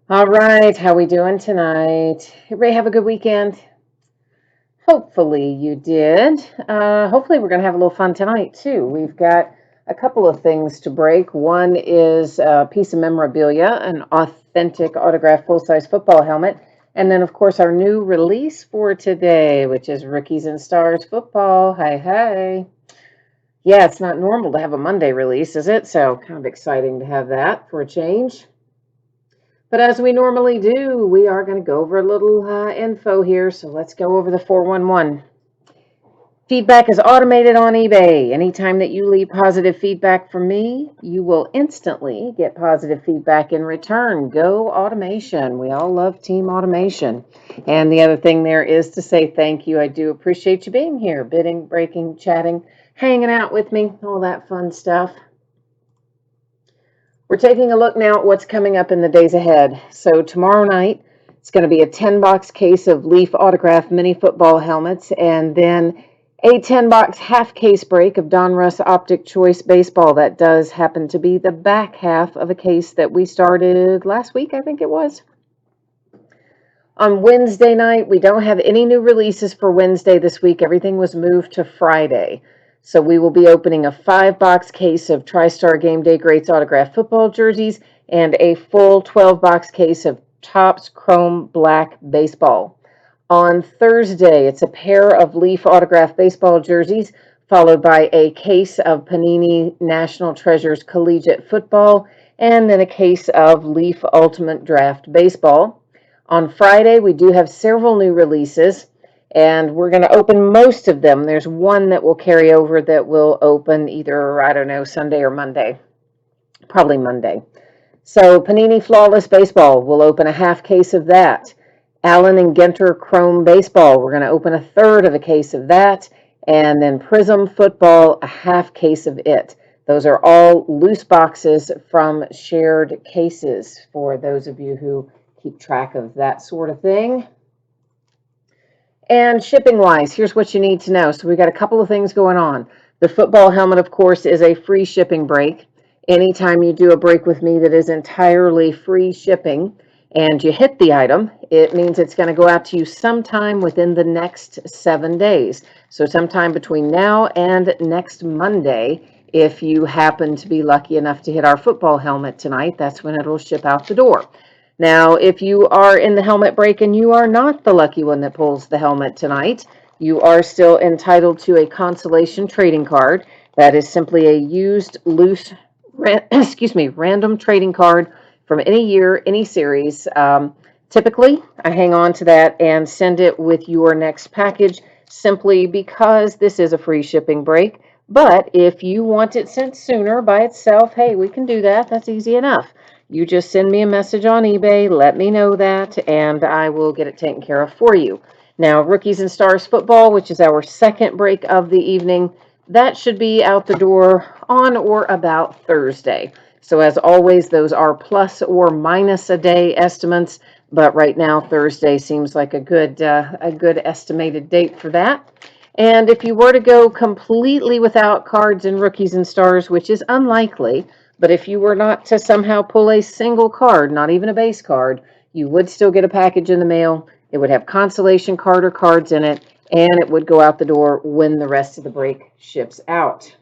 All right, how we doing tonight? Everybody have a good weekend? Hopefully you did. Hopefully we're going to have a little fun tonight too. We've got a couple of things to break. One is a piece of memorabilia, an authentic autographed full-size football helmet, and then of course our new release for today, which is Rookies and Stars football. Hi, hi. Yeah, it's not normal to have a Monday release, is it? So kind of exciting to have that for a change. But as we normally do, we are going to go over a little info here. So let's go over the 411. Feedback is automated on eBay. Anytime that you leave positive feedback from me, you will instantly get positive feedback in return. Go automation. We all love team automation. And the other thing there is to say thank you. I do appreciate you being here, bidding, breaking, chatting, hanging out with me, all that fun stuff. We're taking a look now at what's coming up in the days ahead. So tomorrow night, it's going to be a 10-box case of Leaf autographed mini football helmets, and then a 10-box half case break of Don Russ Optic Choice Baseball. That does happen to be the back half of a case that we started last week, I think it was. On Wednesday night, we don't have any new releases for Wednesday this week. Everything was moved to Friday. So we will be opening a 5-box case of Tristar Game Day Greats autographed football jerseys and a full 12-box case of Topps Chrome Black baseball. On Thursday, it's a pair of Leaf autographed baseball jerseys, followed by a case of Panini National Treasures Collegiate Football, and then a case of Leaf Ultimate Draft Baseball. On Friday, we do have several new releases, and we're going to open most of them. There's one that will carry over that will open either, I don't know, Sunday or Monday. Probably Monday. So Panini Flawless Baseball, we'll open a half case of that. Allen and Genter Chrome Baseball, we're going to open a third of a case of that. And then Prism Football, a half case of it. Those are all loose boxes from shared cases for those of you who keep track of that sort of thing. And shipping wise, here's what you need to know. So we got a couple of things going on. The football helmet, of course, is a free shipping break. Anytime you do a break with me that is entirely free shipping and you hit the item, it means it's going to go out to you sometime within the next 7 days. So sometime between now and next Monday, if you happen to be lucky enough to hit our football helmet tonight, that's when it'll ship out the door. Now, if you are in the helmet break and you are not the lucky one that pulls the helmet tonight, you are still entitled to a consolation trading card. That is simply a used, loose, random trading card from any year, any series. Typically, I hang on to that and send it with your next package simply because this is a free shipping break. But if you want it sent sooner by itself, hey, we can do that. That's easy enough. You just send me a message on eBay, let me know that, and I will get it taken care of for you. Now, Rookies and Stars football, which is our second break of the evening, that should be out the door on or about Thursday. So as always, those are plus or minus a day estimates, but right now Thursday seems like a good estimated date for that. And if you were to go completely without cards and Rookies and Stars, which is unlikely, but if you were not to somehow pull a single card, not even a base card, you would still get a package in the mail. It would have consolation card or cards in it, and it would go out the door when the rest of the break ships out.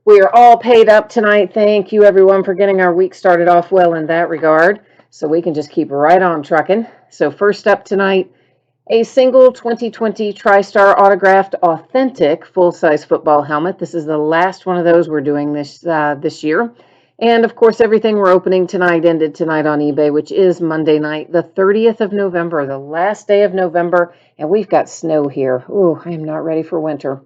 We are all paid up tonight. Thank you, everyone, for getting our week started off well in that regard. So we can just keep right on trucking. So first up tonight, a single 2020 TriStar autographed authentic full-size football helmet. This is the last one of those we're doing this year. And of course, everything we're opening tonight ended tonight on eBay, which is Monday night, the 30th of November, the last day of November. And we've got snow here. Ooh, I am not ready for winter.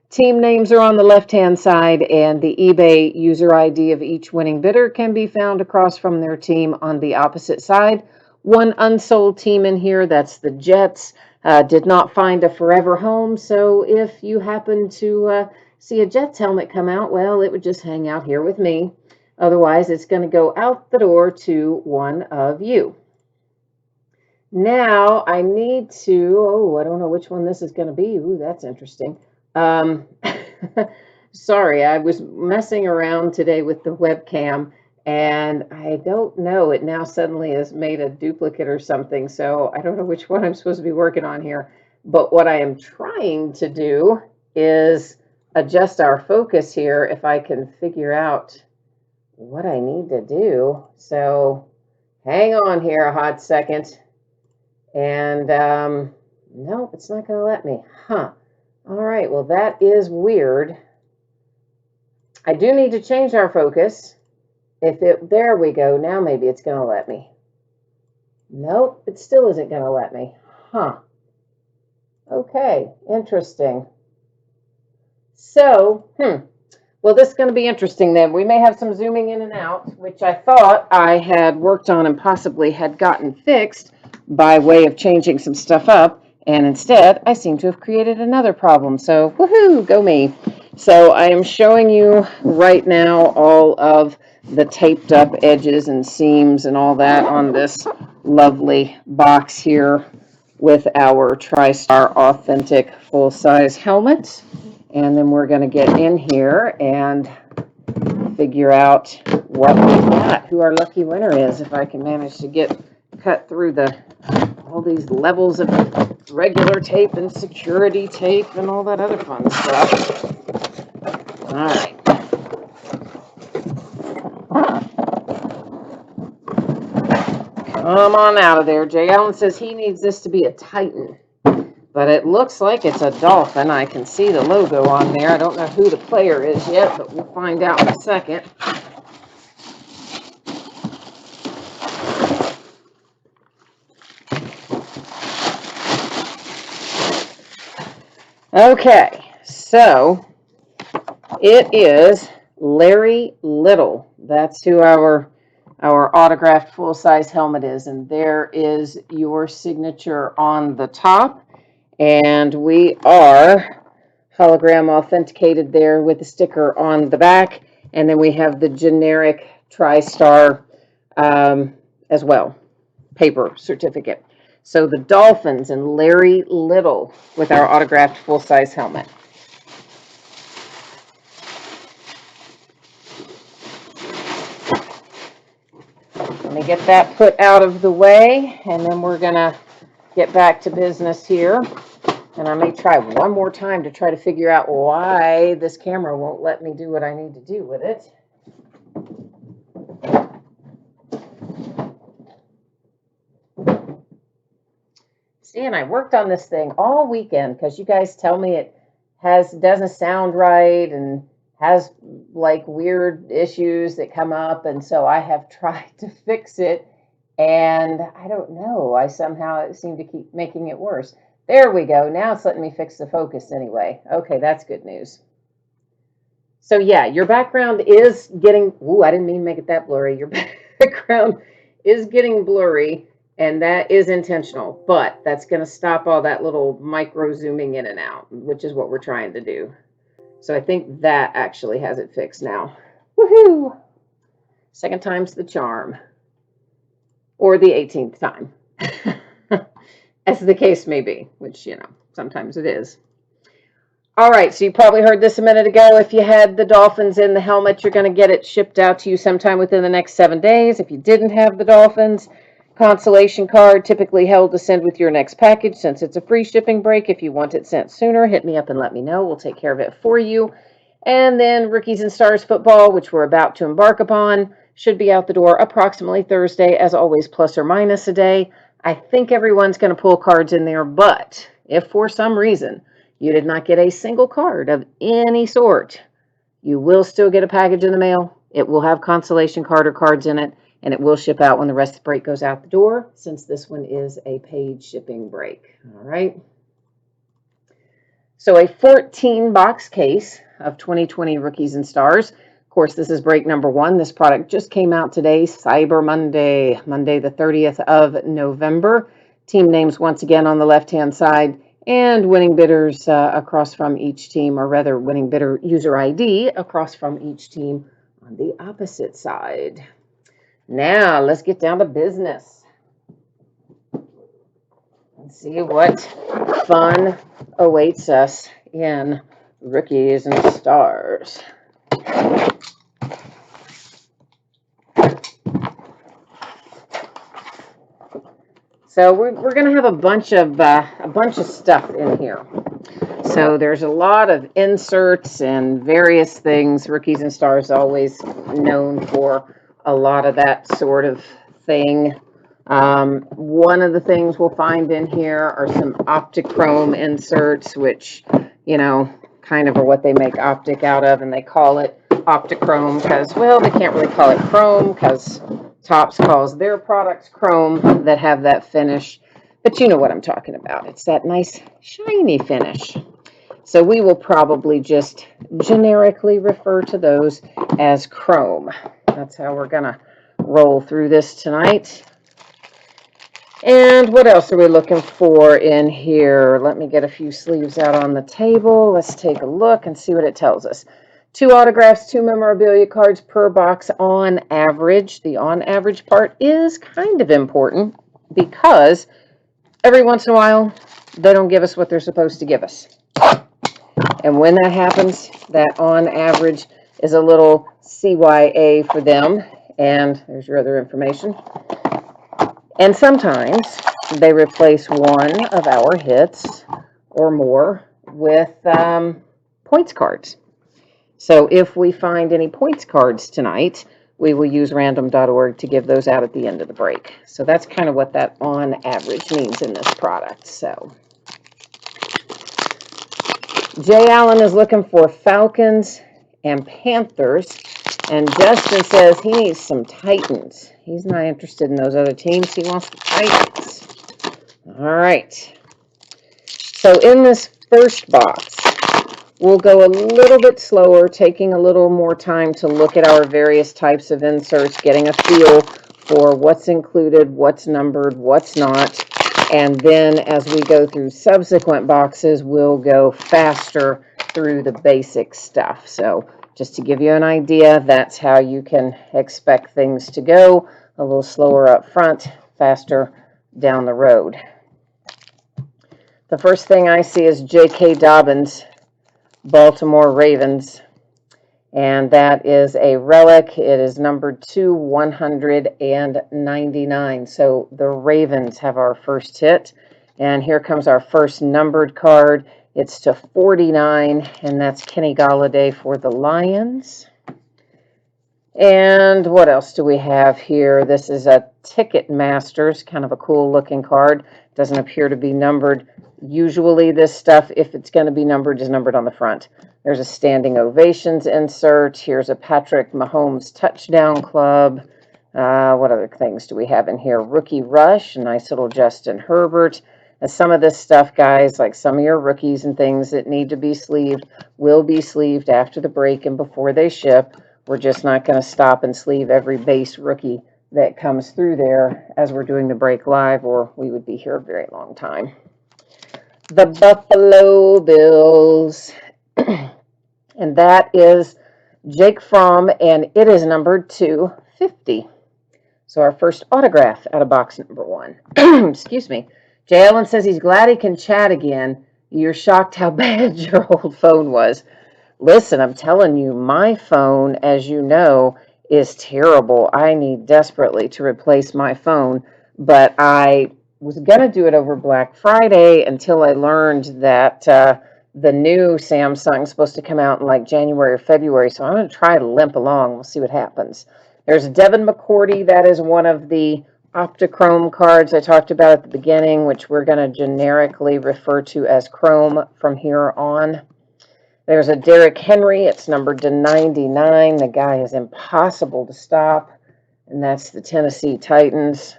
Team names are on the left-hand side, and the eBay user ID of each winning bidder can be found across from their team on the opposite side. One unsold team in here, that's the Jets, did not find a forever home, so if you happen to see a Jets helmet come out, well, it would just hang out here with me. Otherwise, it's going to go out the door to one of you. Now, I need to, I don't know which one this is going to be. Ooh, that's interesting. Sorry, I was messing around today with the webcam And I don't know, it now suddenly has made a duplicate or something, so I don't know which one I'm supposed to be working on here. But what I am trying to do is adjust our focus here if I can figure out what I need to do. So hang on here a hot second. And nope, it's not going to let me. Huh. All right, well, that is weird. I do need to change our focus. There we go. Now maybe it's going to let me. Nope, it still isn't going to let me. Huh. Okay, interesting. So, well, this is going to be interesting then. We may have some zooming in and out, which I thought I had worked on and possibly had gotten fixed by way of changing some stuff up. And instead, I seem to have created another problem. So, woohoo, go me. So I am showing you right now all of the taped up edges and seams and all that on this lovely box here with our Tristar Authentic full-size helmet. And then we're going to get in here and figure out what we've got, who our lucky winner is, if I can manage to get cut through all these levels of regular tape and security tape and all that other fun stuff. All right. Come on out of there. Jay Allen says he needs this to be a Titan, but it looks like it's a Dolphin. I can see the logo on there. I don't know who the player is yet, but we'll find out in a second. Okay, so it is Larry Little. That's who our autographed full-size helmet is, and there is your signature on the top, and we are hologram authenticated there with the sticker on the back, and then we have the generic Tristar as well, paper certificate. So the Dolphins and Larry Little with our autographed full-size helmet. Let me get that put out of the way, and then we're going to get back to business here. And I may try one more time to try to figure out why this camera won't let me do what I need to do with it. See, and I worked on this thing all weekend because you guys tell me it doesn't sound right and has like weird issues that come up, and so I have tried to fix it, and I don't know, I somehow seem to keep making it worse. There we go. Now it's letting me fix the focus anyway. Okay, that's good news. So yeah, your background is getting, I didn't mean to make it that blurry. Your background is getting blurry, and that is intentional, but that's going to stop all that little micro zooming in and out, which is what we're trying to do. So I think that actually has it fixed now. Woohoo! Second time's the charm. Or the 18th time. As the case may be, which, sometimes it is. All right, so you probably heard this a minute ago. If you had the Dolphins in the helmet, you're going to get it shipped out to you sometime within the next 7 days. If you didn't have the Dolphins, consolation card typically held to send with your next package. Since it's a free shipping break, if you want it sent sooner, hit me up and let me know. We'll take care of it for you. And then Rookies and Stars football, which we're about to embark upon, should be out the door approximately Thursday, as always, plus or minus a day. I think everyone's going to pull cards in there, but if for some reason you did not get a single card of any sort, you will still get a package in the mail. It will have consolation card or cards in it, and it will ship out when the rest of the break goes out the door, since this one is a paid shipping break. All right. So a 14-box case of 2020 Rookies and Stars. Of course, this is break number 1. This product just came out today, Cyber Monday, Monday the 30th of November. Team names once again on the left-hand side, and winning bidders across from each team, or rather winning bidder user ID across from each team on the opposite side. Now, let's get down to business. Let's see what fun awaits us in Rookies and Stars. So we're going to have a bunch of stuff in here. So there's a lot of inserts and various things. Rookies and Stars always known for a lot of that sort of thing. One of the things we'll find in here are some Optichrome inserts, which, you know, kind of are what they make optic out of, and they call it Optichrome because, well, they can't really call it chrome because Topps calls their products chrome that have that finish. But you know what I'm talking about. It's that nice shiny finish. So we will probably just generically refer to those as chrome. That's how we're going to roll through this tonight. And what else are we looking for in here? Let me get a few sleeves out on the table. Let's take a look and see what it tells us. 2 autographs, 2 memorabilia cards per box on average. The on average part is kind of important because every once in a while, they don't give us what they're supposed to give us. And when that happens, that on average is a little CYA for them. And there's your other information. And sometimes they replace one of our hits or more with points cards. So if we find any points cards tonight, we will use random.org to give those out at the end of the break. So that's kind of what that on average means in this product. So Jay Allen is looking for Falcons and Panthers, and Justin says he needs some Titans. He's not interested in those other teams. He wants the Titans. All right. So in this first box, we'll go a little bit slower, taking a little more time to look at our various types of inserts, getting a feel for what's included, what's numbered, what's not. And then as we go through subsequent boxes, we'll go faster through the basic stuff. So just to give you an idea, that's how you can expect things to go. A little slower up front, faster down the road. The first thing I see is J.K. Dobbins, Baltimore Ravens. And that is a relic. It is numbered 2/199. So the Ravens have our first hit. And here comes our first numbered card. It's to 49, and that's Kenny Golladay for the Lions. And what else do we have here? This is a Ticket Masters, kind of a cool looking card. Doesn't appear to be numbered. Usually this stuff, if it's going to be numbered, is numbered on the front. There's a standing ovations insert. Here's a Patrick Mahomes touchdown club. What other things do we have in here? Rookie Rush, nice little Justin Herbert. And some of this stuff, guys, like some of your rookies and things that need to be sleeved, will be sleeved after the break and before they ship. We're just not going to stop and sleeve every base rookie that comes through there as we're doing the break live, or we would be here a very long time. The Buffalo Bills. And that is Jake Fromm, and it is numbered 250. So our first autograph out of box number 1. Excuse me. Jay Allen says he's glad he can chat again. You're shocked how bad your old phone was. Listen, I'm telling you, my phone, as you know, is terrible. I need desperately to replace my phone, but I was going to do it over Black Friday until I learned that the new Samsung is supposed to come out in like January or February, so I'm going to try to limp along. We'll see what happens. There's Devin McCourty. That is one of the Optichrome cards I talked about at the beginning, which we're going to generically refer to as Chrome from here on. There's a Derrick Henry. It's numbered to 99. The guy is impossible to stop, and that's the Tennessee Titans.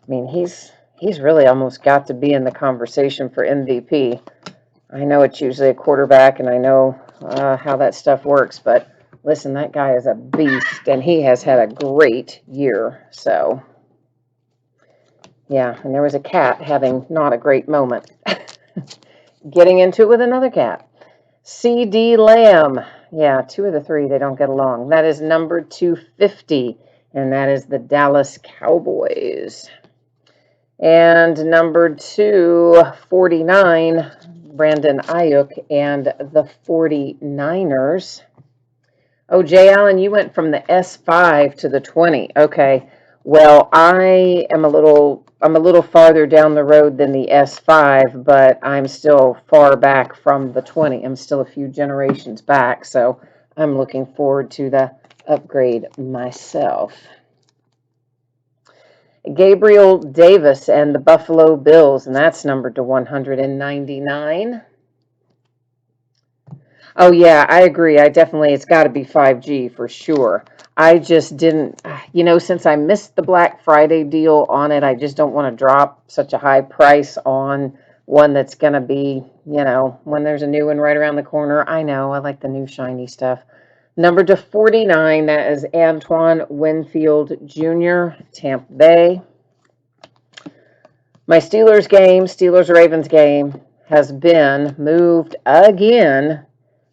I mean, he's really almost got to be in the conversation for MVP. I know it's usually a quarterback, and I know how that stuff works, but listen, that guy is a beast, and he has had a great year. So, yeah, and there was a cat having not a great moment. Getting into it with another cat. C.D. Lamb. Yeah, 2 of the 3, they don't get along. That is numbered 250, and that is the Dallas Cowboys. And numbered 249, Brandon Ayuk and the 49ers. Oh, Jay Allen, you went from the S5 to the 20. Okay. Well, I'm a little farther down the road than the S5, but I'm still far back from the 20. I'm still a few generations back, so I'm looking forward to the upgrade myself. Gabriel Davis and the Buffalo Bills, and that's numbered to 199. Oh yeah, I agree. It's got to be 5G for sure. I just didn't, since I missed the Black Friday deal on it, I just don't want to drop such a high price on one that's going to be, when there's a new one right around the corner. I know, I like the new shiny stuff. Number to 49, that is Antoine Winfield Jr., Tampa Bay. My Steelers Ravens game, has been moved again.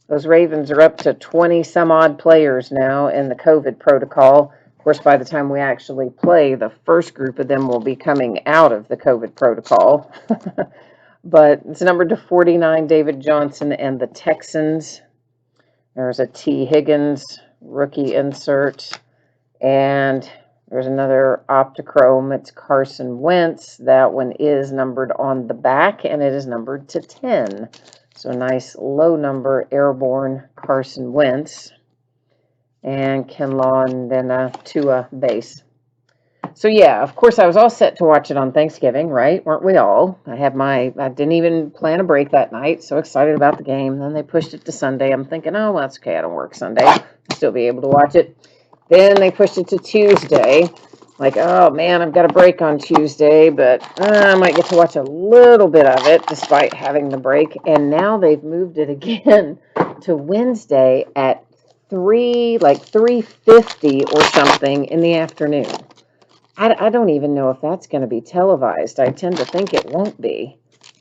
Those Ravens are up to 20 some odd players now in the COVID protocol. Of course, by the time we actually play, the first group of them will be coming out of the COVID protocol. But it's numbered to 49, David Johnson and the Texans. There's a T. Higgins rookie insert. And there's another Optichrome. It's Carson Wentz. That one is numbered on the back, and it is numbered to 10. So a nice low number airborne Carson Wentz. And Kinlaw, and then a Tua base. So yeah, of course I was all set to watch it on Thanksgiving, right? Weren't we all? I didn't even plan a break that night. So excited about the game. Then they pushed it to Sunday. I'm thinking, oh, well, that's okay. I don't work Sunday. I'll still be able to watch it. Then they pushed it to Tuesday. Like, oh man, I've got a break on Tuesday, but I might get to watch a little bit of it despite having the break. And now they've moved it again to Wednesday at 3:50 or something in the afternoon. I don't even know if that's going to be televised. I tend to think it won't be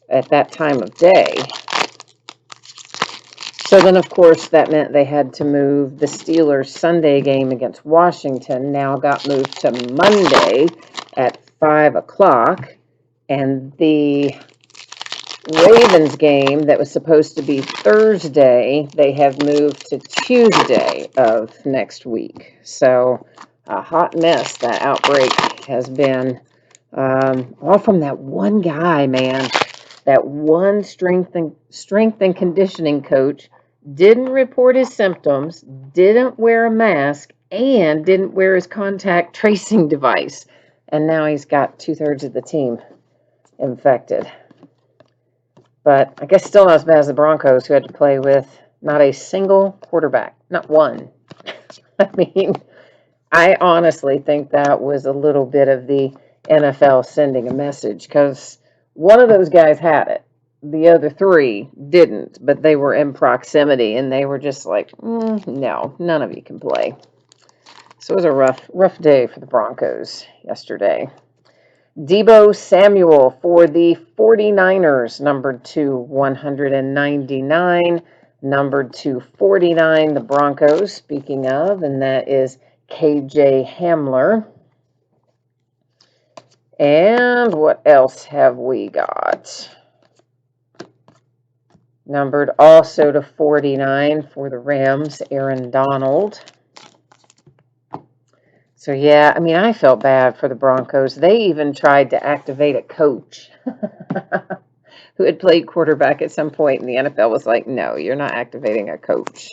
at that time of day. So then, of course, that meant they had to move the Steelers' Sunday game against Washington. Now got moved to Monday at 5 o'clock. And the Ravens game that was supposed to be Thursday, they have moved to Tuesday of next week. So a hot mess that outbreak has been. All from that one guy, man. That one strength and conditioning coach didn't report his symptoms, didn't wear a mask, and didn't wear his contact tracing device. And now he's got 2/3 of the team infected. But I guess still not as bad as the Broncos, who had to play with not a single quarterback, not one. I mean, I honestly think that was a little bit of the NFL sending a message, because one of those guys had it. The other three didn't, but they were in proximity, and they were just like, no, none of you can play. So it was a rough day for the Broncos yesterday. Deebo Samuel for the 49ers, numbered to 199, numbered to 49, the Broncos, speaking of, and that is KJ Hamler. And what else have we got? Numbered also to 49 for the Rams, Aaron Donald. So yeah, I mean, I felt bad for the Broncos. They even tried to activate a coach who had played quarterback at some point, and the NFL was like, no, you're not activating a coach.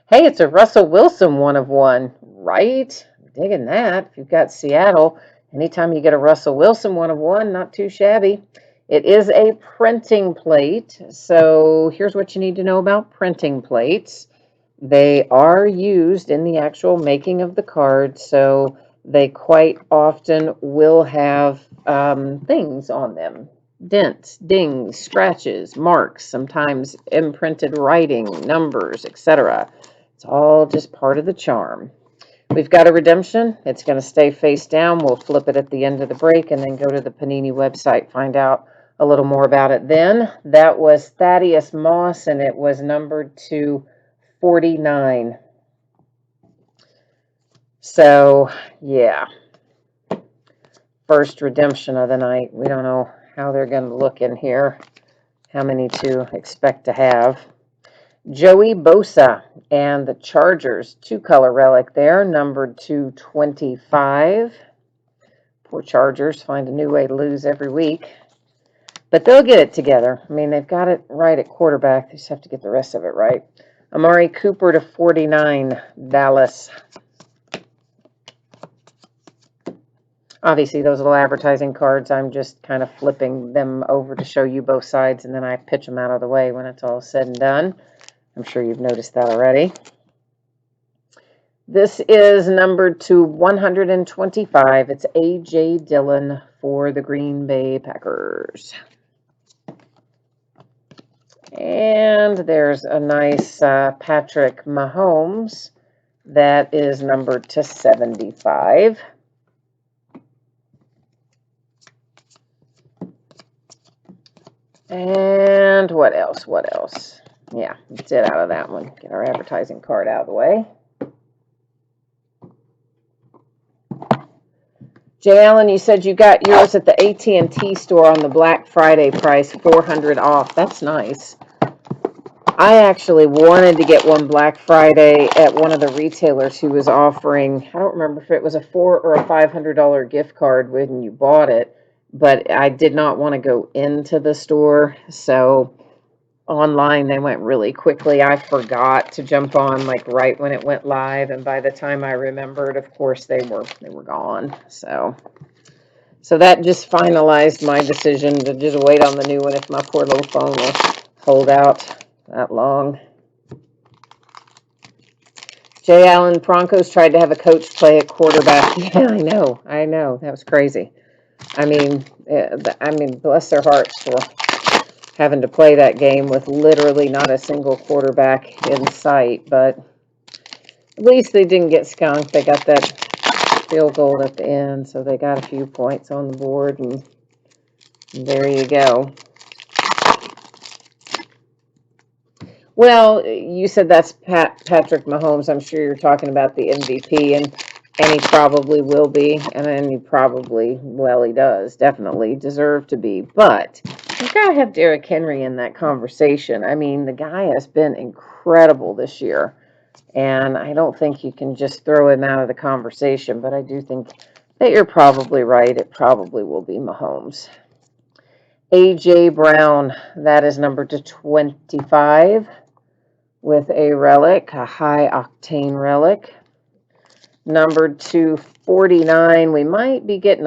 Hey, it's a Russell Wilson 1 of 1, right? I'm digging that. If you've got Seattle, anytime you get a Russell Wilson 1 of 1, not too shabby. It is a printing plate, so here's what you need to know about printing plates. They are used in the actual making of the card, so they quite often will have things on them. Dents, dings, scratches, marks, sometimes imprinted writing, numbers, etc. It's all just part of the charm. We've got a redemption. It's going to stay face down. We'll flip it at the end of the break and then go to the Panini website, find out a little more about it then. That was Thaddeus Moss, and it was numbered to 49. So, yeah. First redemption of the night. We don't know how they're going to look in here, how many to expect to have. Joey Bosa and the Chargers, 2-color relic there, numbered 225. Poor Chargers find a new way to lose every week. But they'll get it together. I mean, they've got it right at quarterback. They just have to get the rest of it right. Amari Cooper to 49, Dallas. Obviously, those little advertising cards, I'm just kind of flipping them over to show you both sides, and then I pitch them out of the way when it's all said and done. I'm sure you've noticed that already. This is numbered to 125. It's A.J. Dillon for the Green Bay Packers. And there's a nice Patrick Mahomes that is numbered to 75. And what else? What else? Yeah, that's it out of that one. Get our advertising card out of the way. Jay Allen, you said you got yours at the AT&T store on the Black Friday price, $400 off. That's nice. I actually wanted to get one Black Friday at one of the retailers who was offering, I don't remember if it was a $400 or a $500 gift card when you bought it, but I did not want to go into the store, so online they went really quickly. I forgot to jump on like right when it went live, and by the time I remembered, of course they were gone. So that just finalized my decision to just wait on the new one if my poor little phone will hold out that long. Jay Allen, Broncos tried to have a coach play at quarterback. Yeah, I know, that was crazy. I mean, bless their hearts for having to play that game with literally not a single quarterback in sight, but at least they didn't get skunked. They got that field goal at the end, so they got a few points on the board, and there you go. Well, you said that's Patrick Mahomes. I'm sure you're talking about the MVP, and he probably will be, and then he probably, well, he does definitely deserve to be, but you gotta have Derrick Henry in that conversation. I mean, the guy has been incredible this year, and I don't think you can just throw him out of the conversation, but I do think that you're probably right. It probably will be Mahomes. A.J. Brown, that is numbered to 25 with a relic, a high-octane relic. Numbered to 49, we might be getting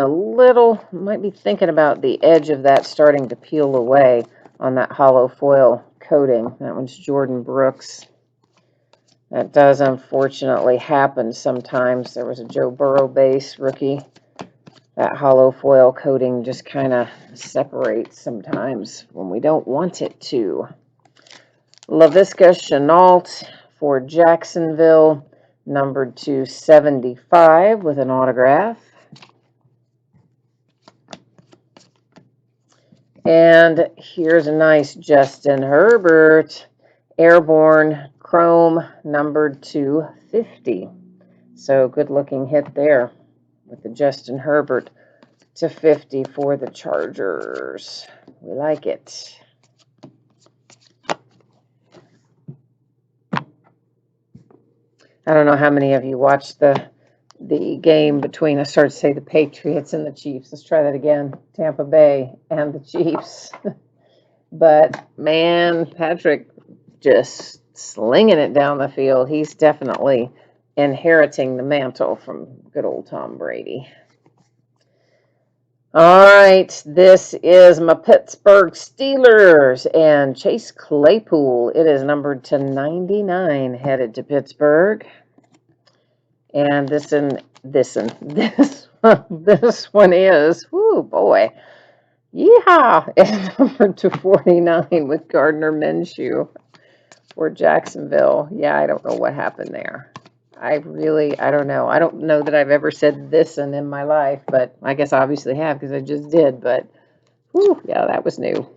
might be thinking about the edge of that starting to peel away on that hollow foil coating. That one's Jordan Brooks. That does unfortunately happen sometimes. There was a Joe Burrow base rookie. That hollow foil coating just kind of separates sometimes when we don't want it to. LaVisca Chenault for Jacksonville, numbered to 75 with an autograph. And here's a nice Justin Herbert, Airborne Chrome, numbered to 50. So good looking hit there with the Justin Herbert to 50 for the Chargers. We like it. I don't know how many of you watched the game between, I started to say the Patriots and the Chiefs. Let's try that again. Tampa Bay and the Chiefs. But, man, Patrick just slinging it down the field. He's definitely inheriting the mantle from good old Tom Brady. All right, this is my Pittsburgh Steelers and Chase Claypool. It is numbered to 99, headed to Pittsburgh. And this one is, oh boy, yeehaw, it's numbered to 49 with Gardner Minshew for Jacksonville. Yeah, I don't know what happened there. I don't know. I don't know that I've ever said this in my life, but I guess I obviously have because I just did. But, whew, yeah, that was new.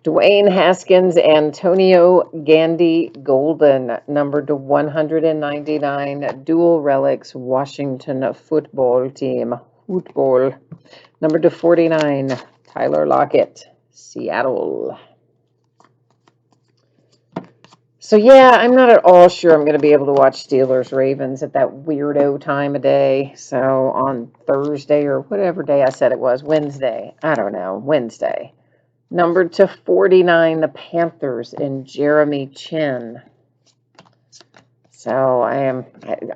Dwayne Haskins, Antonio Gandy Golden, numbered to 199, dual relics, Washington football team. Football. Numbered to 49, Tyler Lockett, Seattle. So yeah, I'm not at all sure I'm going to be able to watch Steelers Ravens at that weirdo time of day. So on Thursday or whatever day I said it was, Wednesday. I don't know, Wednesday. Numbered to 49, the Panthers and Jeremy Chin. So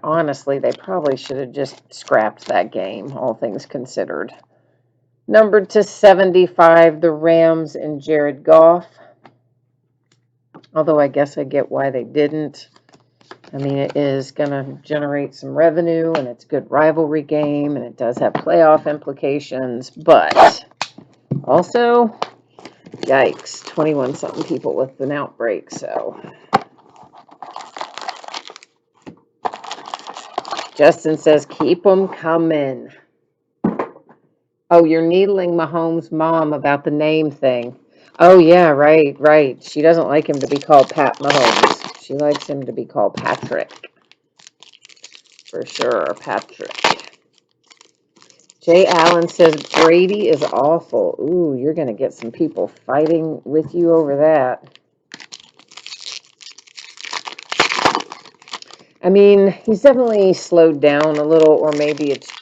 honestly, they probably should have just scrapped that game, all things considered. Numbered to 75, the Rams and Jared Goff. Although I guess I get why they didn't. I mean, it is going to generate some revenue, and it's a good rivalry game, and it does have playoff implications. But also, yikes, 21-something people with an outbreak, so. Justin says, keep them coming. Oh, you're needling Mahomes' mom about the name thing. Oh, yeah, right. She doesn't like him to be called Pat Mahomes. She likes him to be called Patrick. For sure, Patrick. Jay Allen says, Brady is awful. Ooh, you're going to get some people fighting with you over that. I mean, he's definitely slowed down a little, or maybe it's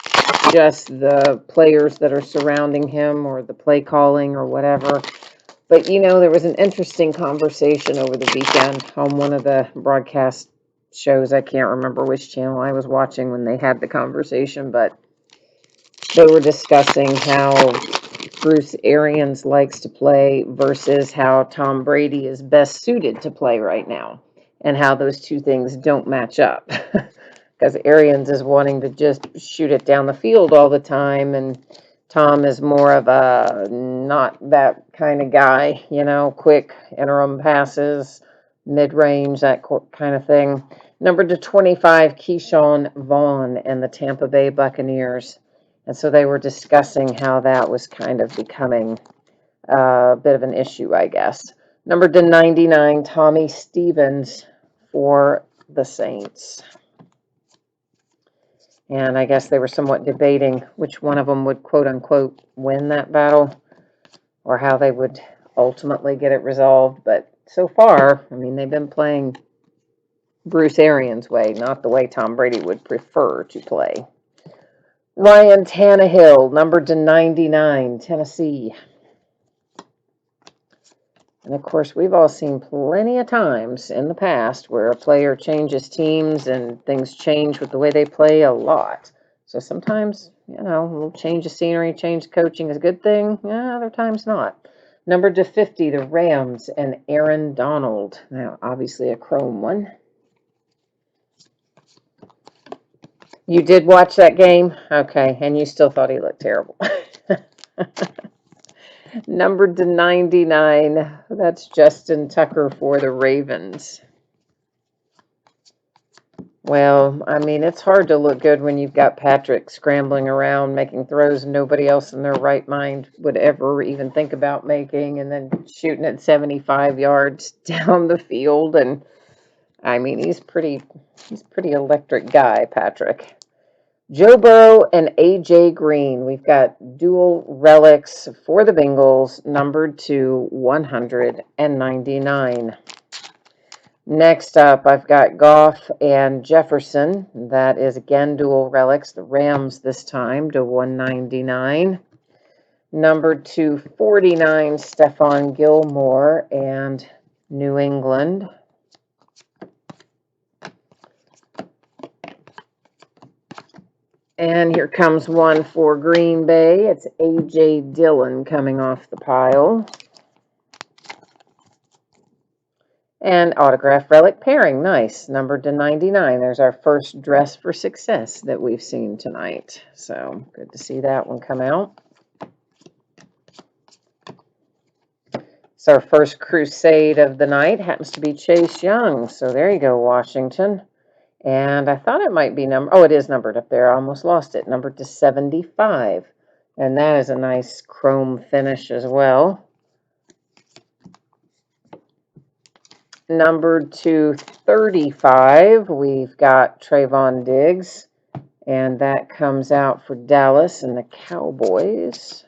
just the players that are surrounding him or the play calling or whatever. But, you know, there was an interesting conversation over the weekend on one of the broadcast shows. I can't remember which channel I was watching when they had the conversation, but they were discussing how Bruce Arians likes to play versus how Tom Brady is best suited to play right now, and how those two things don't match up. Because Arians is wanting to just shoot it down the field all the time, and Tom is more of a not that kind of guy, you know, quick interim passes, mid-range, that kind of thing. Number to 25, Keyshawn Vaughn and the Tampa Bay Buccaneers. And so they were discussing how that was kind of becoming a bit of an issue, I guess. Number to 99, Tommy Stevens for the Saints. And I guess they were somewhat debating which one of them would, quote unquote, win that battle, or how they would ultimately get it resolved. But so far, I mean, they've been playing Bruce Arians' way, not the way Tom Brady would prefer to play. Ryan Tannehill, numbered to 99, Tennessee. And of course, we've all seen plenty of times in the past where a player changes teams and things change with the way they play a lot. So sometimes, you know, a little change of scenery, change of coaching is a good thing. Yeah, other times not. Numbered to 50, the Rams and Aaron Donald. Now, obviously a chrome one. You did watch that game? Okay, and you still thought he looked terrible. Numbered to 99, that's Justin Tucker for the Ravens. Well, I mean, it's hard to look good when you've got Patrick scrambling around, making throws nobody else in their right mind would ever even think about making, and then shooting at 75 yards down the field. And I mean, he's pretty electric guy, Patrick. Joe Burrow and AJ Green. We've got dual relics for the Bengals, numbered to 199. Next up, I've got Goff and Jefferson. That is again dual relics. The Rams this time to 199. Numbered to 49, Stephon Gilmore and New England. And here comes one for Green Bay. It's A.J. Dillon coming off the pile. And autograph relic pairing. Nice. Numbered to 99. There's our first dress for success that we've seen tonight. So good to see that one come out. It's our first crusade of the night. Happens to be Chase Young. So there you go, Washington. And I thought it might be numbered. Oh, it is numbered up there. I almost lost it. Numbered to 75. And that is a nice chrome finish as well. Numbered to 35, we've got Trayvon Diggs. And that comes out for Dallas and the Cowboys.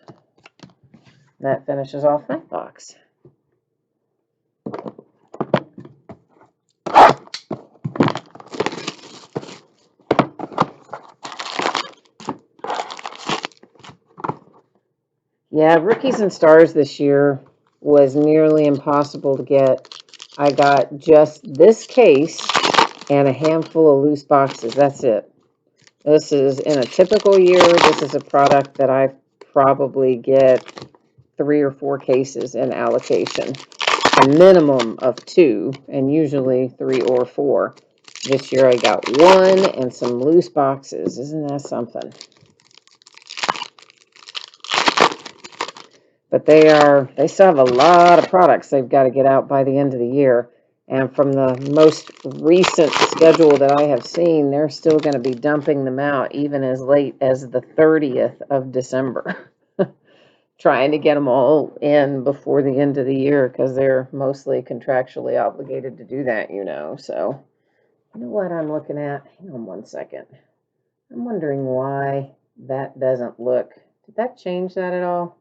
That finishes off that box. Yeah, Rookies and Stars this year was nearly impossible to get. I got just this case and a handful of loose boxes. That's it. This is in a typical year. This is a product that I probably get 3 or 4 cases in allocation, a minimum of 2, and usually 3 or 4. This year I got 1 and some loose boxes. Isn't that something? But they still have a lot of products they've got to get out by the end of the year. And from the most recent schedule that I have seen, they're still going to be dumping them out even as late as the 30th of December. Trying to get them all in before the end of the year because they're mostly contractually obligated to do that, So, you know what I'm looking at? Hang on one second. I'm wondering why that doesn't look. Did that change that at all?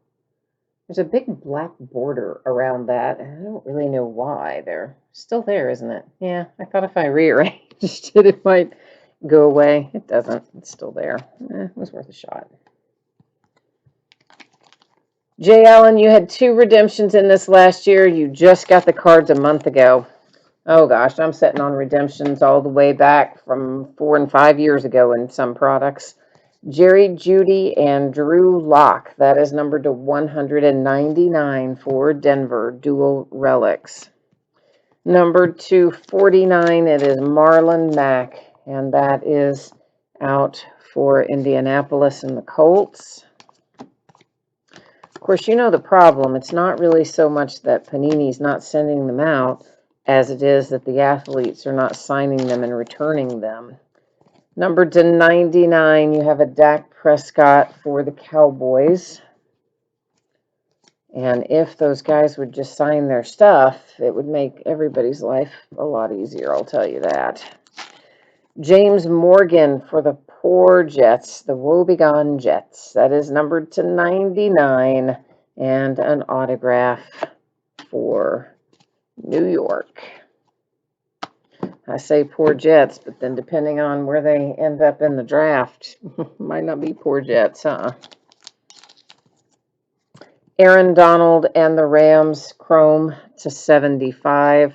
There's a big black border around that, and I don't really know why. They're still there, isn't it? Yeah, I thought if I rearranged it, it might go away. It doesn't. It's still there. It was worth a shot. Jay Allen, you had 2 redemptions in this last year. You just got the cards a month ago. Oh gosh, I'm sitting on redemptions all the way back from 4 and 5 years ago in some products. Jerry Judy and Drew Lock. That is numbered to 199 for Denver, dual relics. Number 249, it is Marlon Mack, and that is out for Indianapolis and the Colts. Of course, you know the problem. It's not really so much that Panini's not sending them out as it is that the athletes are not signing them and returning them. Number to 99, you have a Dak Prescott for the Cowboys. And if those guys would just sign their stuff, it would make everybody's life a lot easier, I'll tell you that. James Morgan for the poor Jets, the woebegone Jets. That is numbered to 99 and an autograph for New York. I say poor Jets, but then depending on where they end up in the draft, might not be poor Jets, huh? Aaron Donald and the Rams, chrome to 75.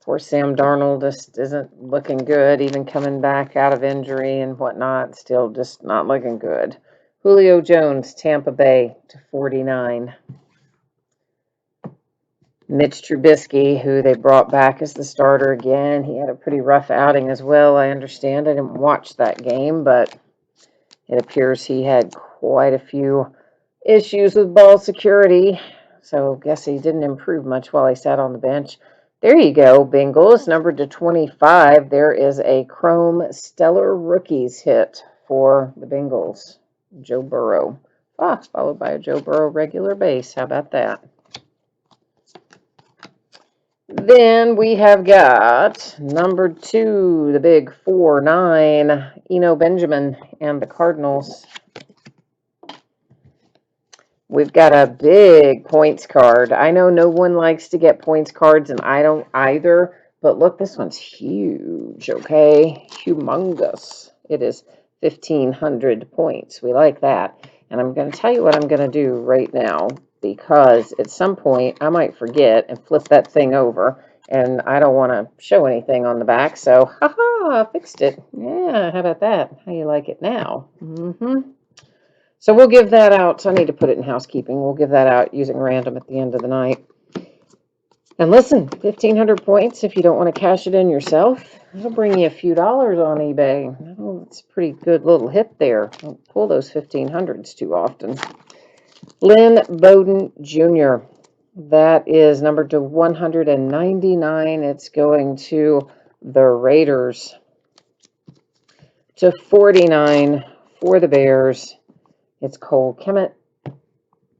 Poor Sam Darnold just isn't looking good, even coming back out of injury and whatnot, still just not looking good. Julio Jones, Tampa Bay to 49. Mitch Trubisky, who they brought back as the starter again. He had a pretty rough outing as well, I understand. I didn't watch that game, but it appears he had quite a few issues with ball security. So I guess he didn't improve much while he sat on the bench. There you go, Bengals, numbered to 25. There is a Chrome Stellar Rookies hit for the Bengals. Joe Burrow. Fox, followed by a Joe Burrow regular base. How about that? Then we have got number 2, the big 4-9, Eno Benjamin and the Cardinals. We've got a big points card. I know no one likes to get points cards, and I don't either. But look, this one's huge, okay? Humongous. It is 1,500 points. We like that. And I'm going to tell you what I'm going to do right now, because at some point I might forget and flip that thing over, and I don't want to show anything on the back. So, haha, fixed it. Yeah, how about that? How you like it now? So we'll give that out. I need to put it in housekeeping. We'll give that out using random at the end of the night. And listen, 1,500 points if you don't want to cash it in yourself. It'll bring you a few dollars on eBay. Oh, it's a pretty good little hit there. Don't pull those 1,500s too often. Lynn Bowden Jr. That is numbered to 199. It's going to the Raiders. To 49 for the Bears. It's Cole Kemet.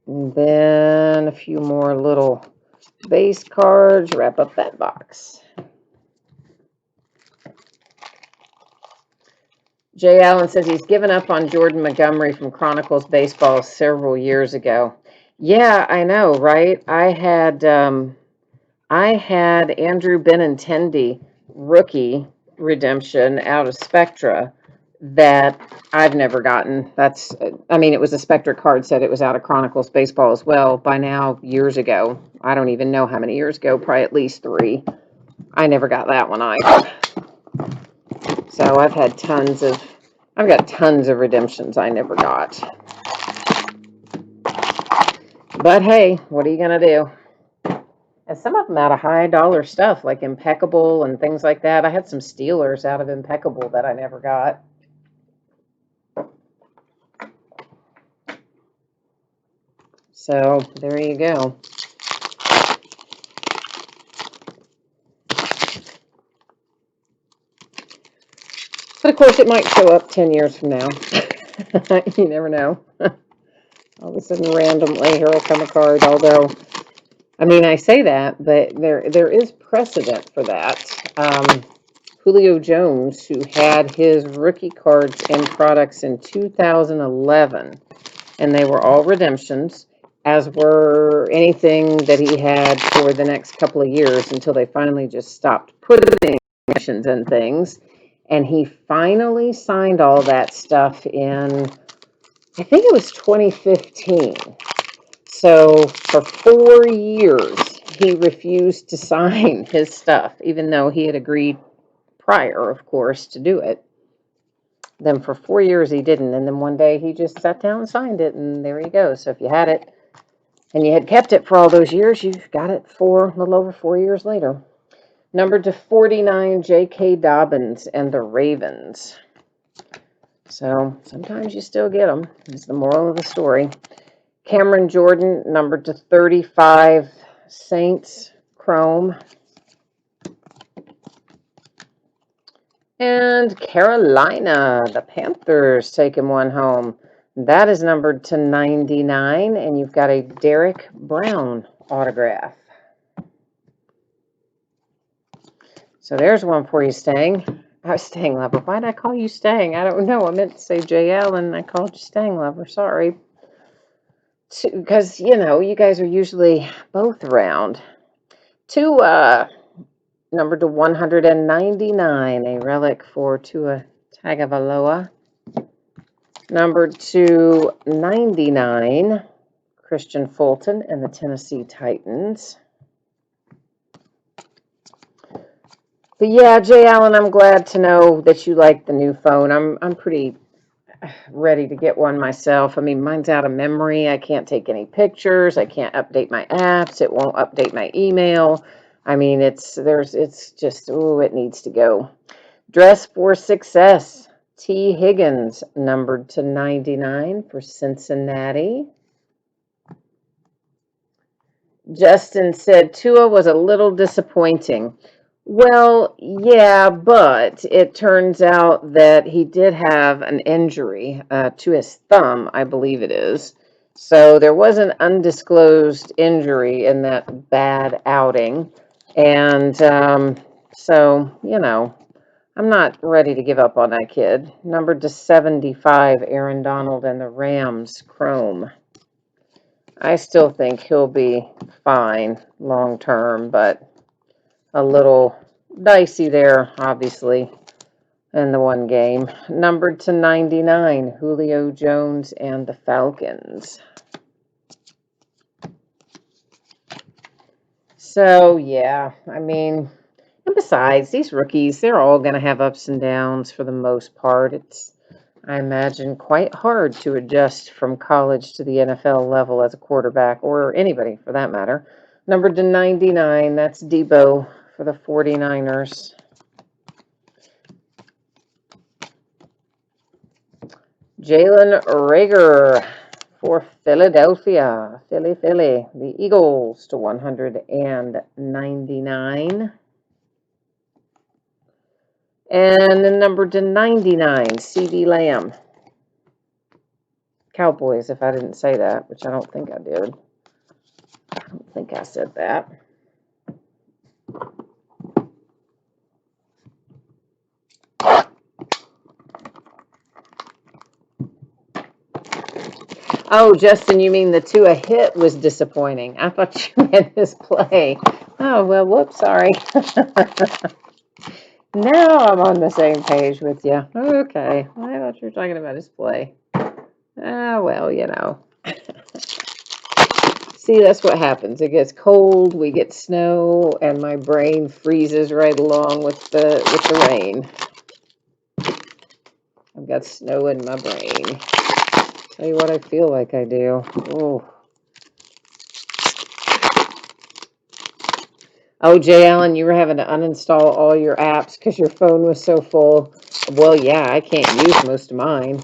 And then a few more little base cards. Wrap up that box. Jay Allen says he's given up on Jordan Montgomery from Chronicles Baseball several years ago. Yeah, I know, right? I had Andrew Benintendi rookie redemption out of Spectra that I've never gotten. That's, I mean, it was a Spectra card set. It was out of Chronicles Baseball as well by now, years ago. I don't even know how many years ago, probably at least 3. I never got that one either. So I've got tons of redemptions I never got. But hey, what are you going to do? And some of them out of high dollar stuff like Impeccable and things like that. I had some Steelers out of Impeccable that I never got. So there you go. But of course, it might show up 10 years from now. You never know. All of a sudden, randomly, here will come a card. Although, I mean, I say that, but there is precedent for that. Julio Jones, who had his rookie cards and products in 2011, and they were all redemptions, as were anything that he had for the next couple of years until they finally just stopped putting redemptions and things. And he finally signed all that stuff in, I think it was 2015. So for 4 years, he refused to sign his stuff, even though he had agreed prior, of course, to do it. Then for 4 years he didn't, and then one day he just sat down and signed it, and there you go. So if you had it and you had kept it for all those years, you've got it for a little over 4 years later. Number to 49, J.K. Dobbins and the Ravens. So sometimes you still get them, is the moral of the story. Cameron Jordan, numbered to 35, Saints, Chrome. And Carolina, the Panthers taking one home. That is numbered to 99, and you've got a Derek Brown autograph. So there's one for you, Stang. Stang Lover. Why did I call you Stang? I don't know. I meant to say JL, and I called you Stang Lover. Sorry. Because, you know, you guys are usually both around. Numbered to 199, a relic for Tua Tagovailoa. Numbered to 99, Christian Fulton and the Tennessee Titans. But yeah, Jay Allen, I'm glad to know that you like the new phone. I'm pretty ready to get one myself. I mean, mine's out of memory. I can't take any pictures. I can't update my apps. It won't update my email. I mean, it's just, ooh, it needs to go. Dress for Success. T. Higgins, numbered to 99 for Cincinnati. Justin said Tua was a little disappointing. Well, yeah, but it turns out that he did have an injury to his thumb, I believe it is. So there was an undisclosed injury in that bad outing. And so, you know, I'm not ready to give up on that kid. Numbered to 75, Aaron Donald and the Rams, Chrome. I still think he'll be fine long term, but a little dicey there, obviously, in the one game. Numbered to 99, Julio Jones and the Falcons. So, yeah, I mean, and besides, these rookies, they're all going to have ups and downs for the most part. It's, I imagine, quite hard to adjust from college to the NFL level as a quarterback, or anybody for that matter. Numbered to 99, that's Debo for the 49ers. Jalen Reagor for Philadelphia. Philly. The Eagles to 199. And then numbered to 99, CD Lamb. Cowboys, if I didn't say that, which I don't think I did. I don't think I said that. Oh, Justin, you mean the Tua hit was disappointing. I thought you meant his play. Oh, well, whoops, sorry. Now I'm on the same page with you. Okay. I thought you were talking about display. Ah, well, you know. See, that's what happens. It gets cold, we get snow, and my brain freezes right along with the rain. I've got snow in my brain. Tell you what I feel like I do. Oh. Oh, Jay Allen, you were having to uninstall all your apps because your phone was so full. Well, yeah, I can't use most of mine,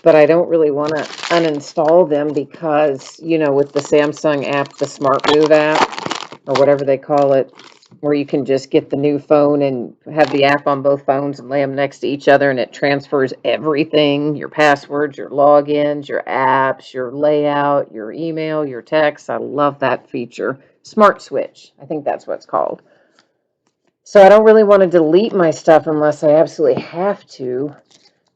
but I don't really want to uninstall them because, you know, with the Samsung app, the Smart Move app, or whatever they call it, where you can just get the new phone and have the app on both phones and lay them next to each other, and it transfers everything, your passwords, your logins, your apps, your layout, your email, your text. I love that feature. Smart Switch, I think that's what it's called. So I don't really want to delete my stuff unless I absolutely have to,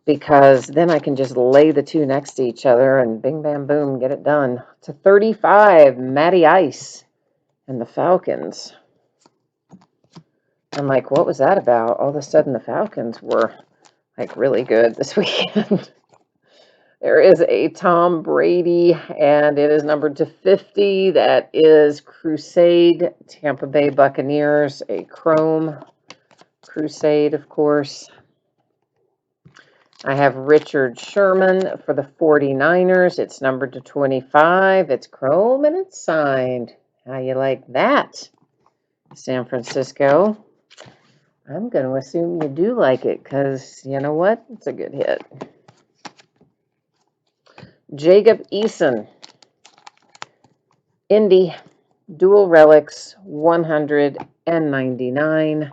because then I can just lay the two next to each other and bing, bam, boom, get it done. To 35, Matty Ice and the Falcons. I'm like, what was that about? All of a sudden, the Falcons were like really good this weekend. There is a Tom Brady, and it is numbered to 50. That is Crusade, Tampa Bay Buccaneers, a chrome Crusade, of course. I have Richard Sherman for the 49ers. It's numbered to 25. It's chrome and it's signed. How you like that, San Francisco? I'm going to assume you do like it because you know what? It's a good hit. Jacob Eason, Indy, dual relics, 199.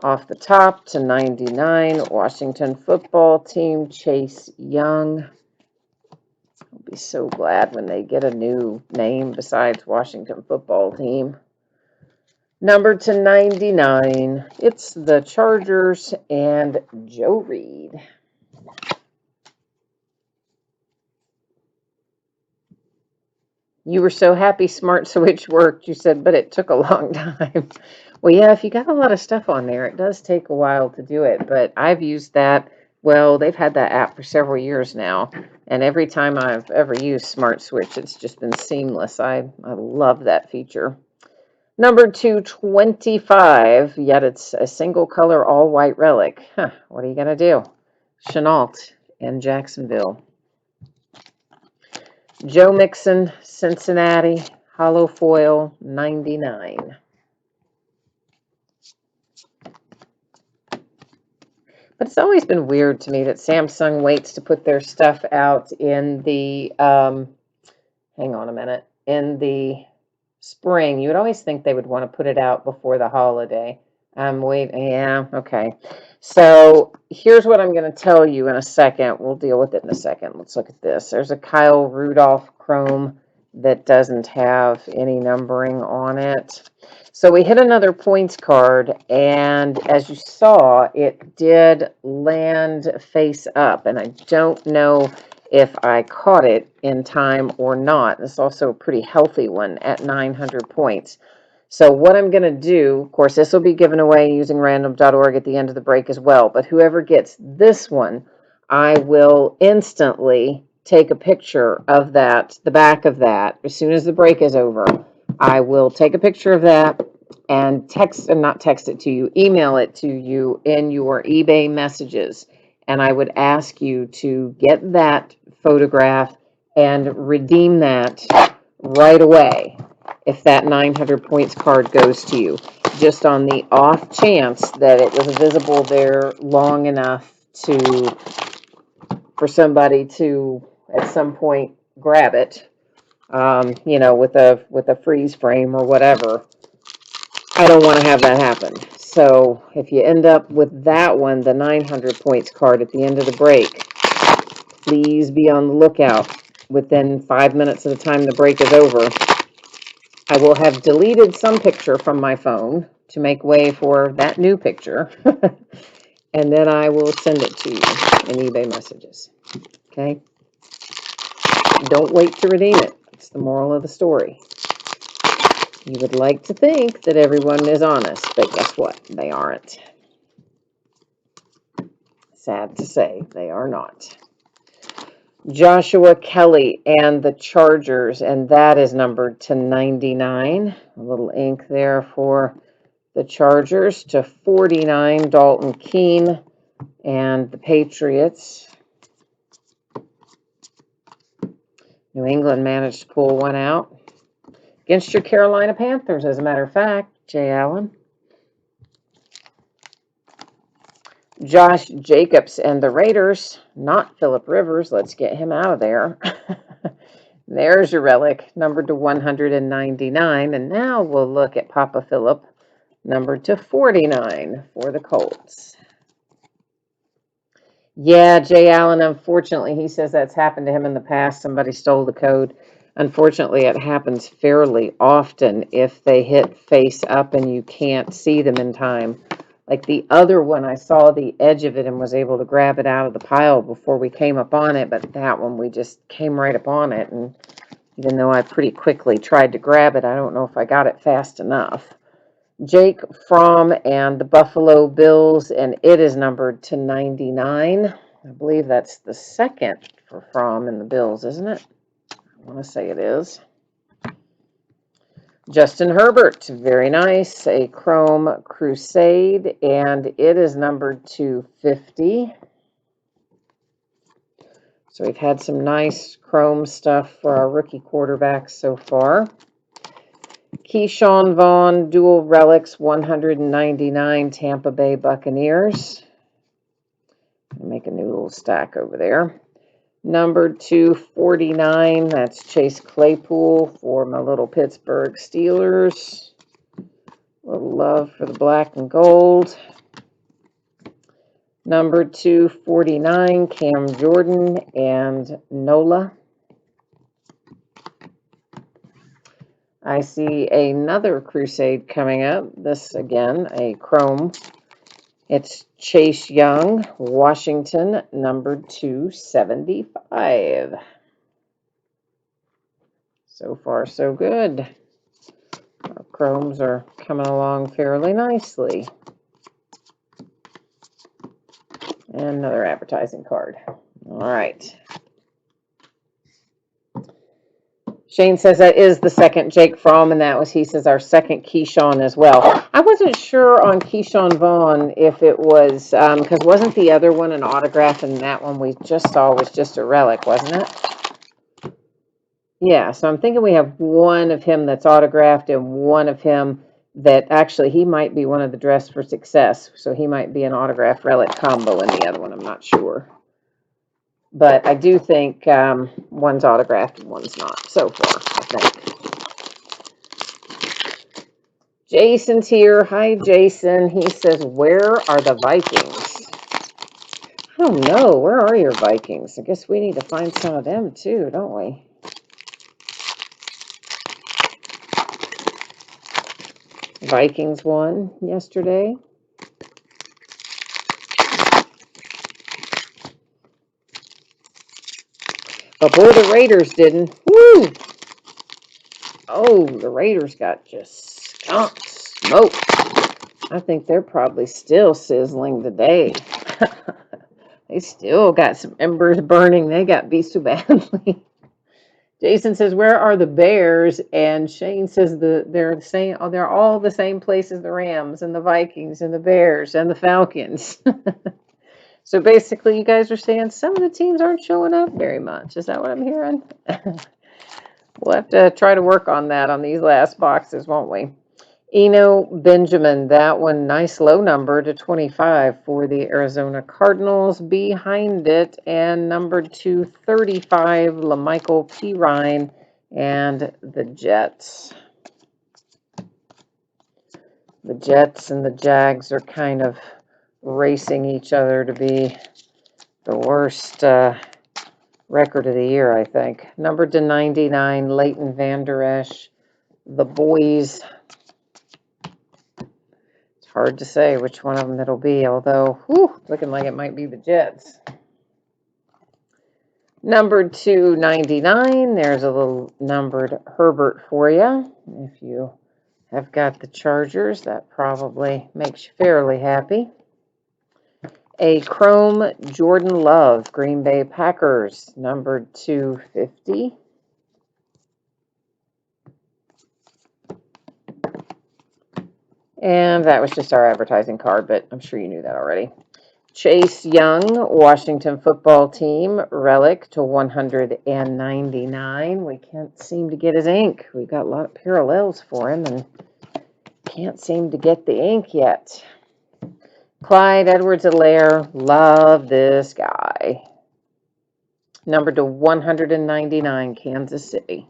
Off the top to 99, Washington football team, Chase Young. I'll be so glad when they get a new name besides Washington football team. Numbered to 99, it's the Chargers and Joe Reed. You were so happy Smart Switch worked, you said, but it took a long time. Well, yeah, if you got a lot of stuff on there, it does take a while to do it, but I've used that. Well, they've had that app for several years now, and every time I've ever used Smart Switch, it's just been seamless. I love that feature. Number 225, yet it's a single color all white relic. Huh, what are you going to do? Chenault in Jacksonville. Joe Mixon, Cincinnati, hollow foil, 99. But it's always been weird to me that Samsung waits to put their stuff out in the, hang on a minute, in the spring. You would always think they would want to put it out before the holiday. I'm waiting, yeah, okay. So here's what I'm going to tell you in a second. We'll deal with it in a second. Let's look at this. There's a Kyle Rudolph Chrome that doesn't have any numbering on it. So we hit another points card, and as you saw, it did land face up, and I don't know if I caught it in time or not. It's also a pretty healthy one at 900 points. So what I'm going to do, of course, this will be given away using random.org at the end of the break as well, but whoever gets this one, I will instantly take a picture of that, the back of that, as soon as the break is over. I will take a picture of that and not text it to you, email it to you in your eBay messages. And I would ask you to get that photograph and redeem that right away if that 900 points card goes to you, just on the off chance that it was visible there long enough for somebody to at some point grab it, you know, with a freeze frame or whatever. I don't want to have that happen. So if you end up with that one, the 900 points card at the end of the break, please be on the lookout. Within 5 minutes of the time the break is over, I will have deleted some picture from my phone to make way for that new picture. And then I will send it to you in eBay messages. Okay? Don't wait to redeem it. It's the moral of the story. You would like to think that everyone is honest, but guess what? They aren't. Sad to say, they are not. Joshua Kelly and the Chargers, and that is numbered to 99. A little ink there for the Chargers. To 49, Dalton Keene and the Patriots. New England managed to pull one out against your Carolina Panthers, as a matter of fact, Jay Allen. Josh Jacobs and the Raiders, not Phillip Rivers. Let's get him out of there. There's your relic, numbered to 199. And now we'll look at Papa Phillip, numbered to 49 for the Colts. Yeah, Jay Allen, unfortunately, he says that's happened to him in the past. Somebody stole the code. Unfortunately, it happens fairly often if they hit face up and you can't see them in time. Like the other one, I saw the edge of it and was able to grab it out of the pile before we came up on it, but that one, we just came right up on it, and even though I pretty quickly tried to grab it, I don't know if I got it fast enough. Jake Fromm and the Buffalo Bills, and it is numbered to 99. I believe that's the second for Fromm and the Bills, isn't it? I want to say it is. Justin Herbert, very nice, a Chrome Crusade, and it is numbered to 50. So we've had some nice Chrome stuff for our rookie quarterbacks so far. Keyshawn Vaughn, dual relics, 199, Tampa Bay Buccaneers. Make a new little stack over there. Numbered to 49, that's Chase Claypool for my little Pittsburgh Steelers. A little love for the black and gold. Numbered to 49, Cam Jordan and Nola. I see another Crusade coming up. This, again, a Chrome. It's Chase Young, Washington, numbered to 75. So far, so good. Our Chromes are coming along fairly nicely. And another advertising card. All right. Shane says that is the second Jake Fromm, and that was, he says, our second Keyshawn as well. I wasn't sure on Keyshawn Vaughn if it was, because wasn't the other one an autograph, and that one we just saw was just a relic, wasn't it? Yeah, so I'm thinking we have one of him that's autographed and one of him that actually he might be one of the Dress for Success, so he might be an autograph relic combo in the other one, I'm not sure. But I do think one's autographed and one's not, so far, I think. Jason's here. Hi, Jason. He says, where are the Vikings? I don't know. Where are your Vikings? I guess we need to find some of them, too, don't we? Vikings won yesterday. But boy, the Raiders didn't. Woo! Oh, the Raiders got just smoked. I think they're probably still sizzling today. They still got some embers burning. They got beat so badly. Jason says, where are the Bears? And Shane says they're the same. Oh, they're all the same place as the Rams and the Vikings and the Bears and the Falcons. So basically, you guys are saying some of the teams aren't showing up very much. Is that what I'm hearing? We'll have to try to work on that on these last boxes, won't we? Eno Benjamin, that one, nice low number to 25 for the Arizona Cardinals. Behind it, and numbered to 35, LaMichael Pirine and the Jets. The Jets and the Jags are kind of racing each other to be the worst record of the year, I think. Numbered to 99, Leighton Vander Esch, the boys. It's hard to say which one of them it'll be, although, looking like it might be the Jets. Numbered to 99, there's a little numbered Herbert for you. If you have got the Chargers, that probably makes you fairly happy. A chrome Jordan Love, Green Bay Packers, numbered 250. And that was just our advertising card, but I'm sure you knew that already. Chase Young, Washington Football Team, relic to 199. We can't seem to get his ink. We've got a lot of parallels for him and can't seem to get the ink yet. Clyde Edwards-Helaire, love this guy. Numbered to 199, Kansas City.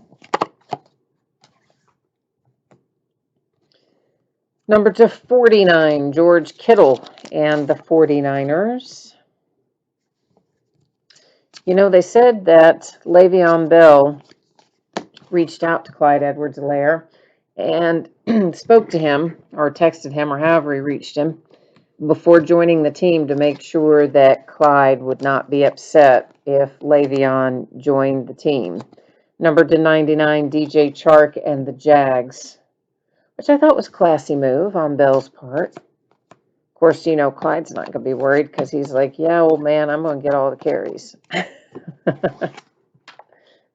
Number to 49, George Kittle and the 49ers. You know, they said that Le'Veon Bell reached out to Clyde Edwards-Helaire and spoke to him or texted him or however he reached him before joining the team to make sure that Clyde would not be upset if Le'Veon joined the team. Number to 99, DJ Chark and the Jags, which I thought was a classy move on Bell's part. Of course, you know, Clyde's not going to be worried because he's like, yeah, old man, I'm going to get all the carries.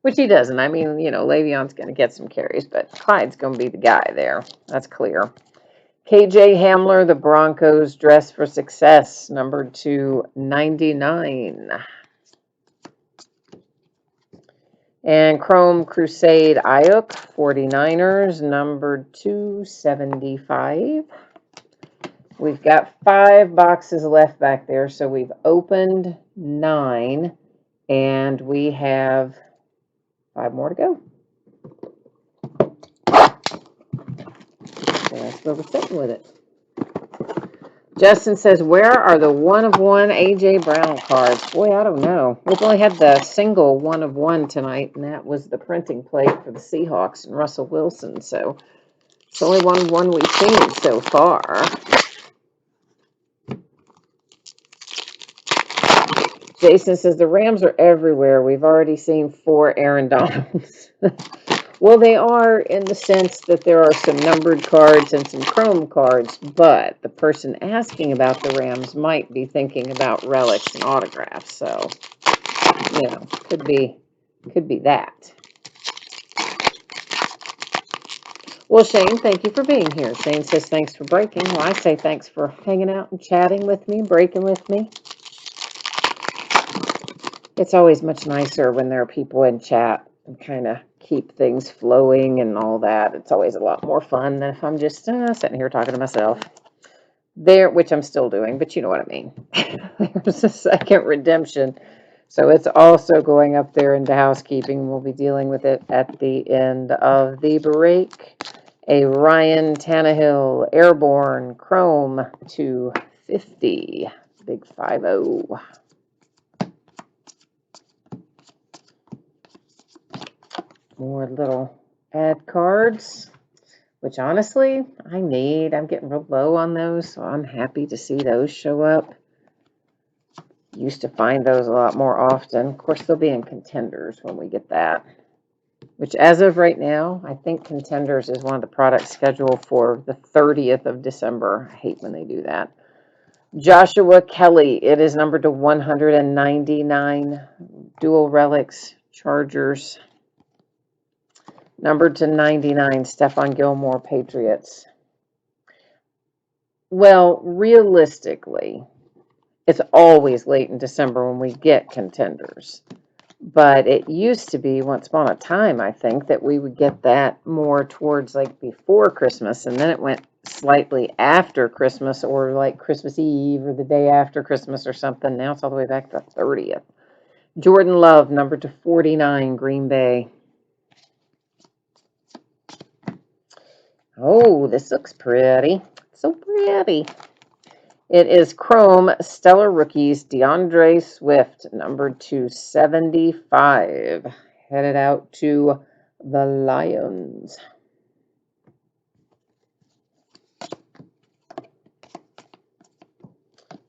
Which he doesn't. I mean, you know, Le'Veon's going to get some carries, but Clyde's going to be the guy there. That's clear. KJ Hamler, the Broncos, dress for success, numbered to 99. And Chrome Crusade Ayuk, 49ers, numbered 275. We've got 5 boxes left back there, so we've opened 9, and we have 5 more to go. So that's where we're sitting with it. Justin says, where are the 1-of-1 A.J. Brown cards? Boy, I don't know. We've only had the single 1-of-1 tonight, and that was the printing plate for the Seahawks and Russell Wilson. So it's the only 1-of-1 we've seen so far. Jason says, the Rams are everywhere. We've already seen 4 Aaron Donalds. Well, they are in the sense that there are some numbered cards and some chrome cards, but the person asking about the Rams might be thinking about relics and autographs. So, you know, could be that. Well, Shane, thank you for being here. Shane says thanks for breaking. Well, I say thanks for hanging out and chatting with me, breaking with me. It's always much nicer when there are people in chat and kind of keep things flowing and all that. It's always a lot more fun than if I'm just sitting here talking to myself. Which I'm still doing, but you know what I mean. There's a second redemption. So it's also going up there into housekeeping. We'll be dealing with it at the end of the break. A Ryan Tannehill Airborne Chrome 250. Big 5-0. More little ad cards, which honestly I need. I'm getting real low on those, so I'm happy to see those show up. Used to find those a lot more often. Of course, they'll be in Contenders when we get that, which as of right now, I think Contenders is one of the products scheduled for the 30th of December. I hate when they do that. Joshua Kelly, it is numbered to 199. Dual Relics, Chargers. Numbered to 99, Stephon Gilmore, Patriots. Well, realistically, it's always late in December when we get Contenders. But it used to be once upon a time, I think, that we would get that more towards like before Christmas, and then it went slightly after Christmas or like Christmas Eve or the day after Christmas or something. Now it's all the way back to the 30th. Jordan Love, numbered to 49, Green Bay. Oh, this looks pretty. So pretty. It is Chrome Stellar Rookies DeAndre Swift, numbered to 75. Headed out to the Lions.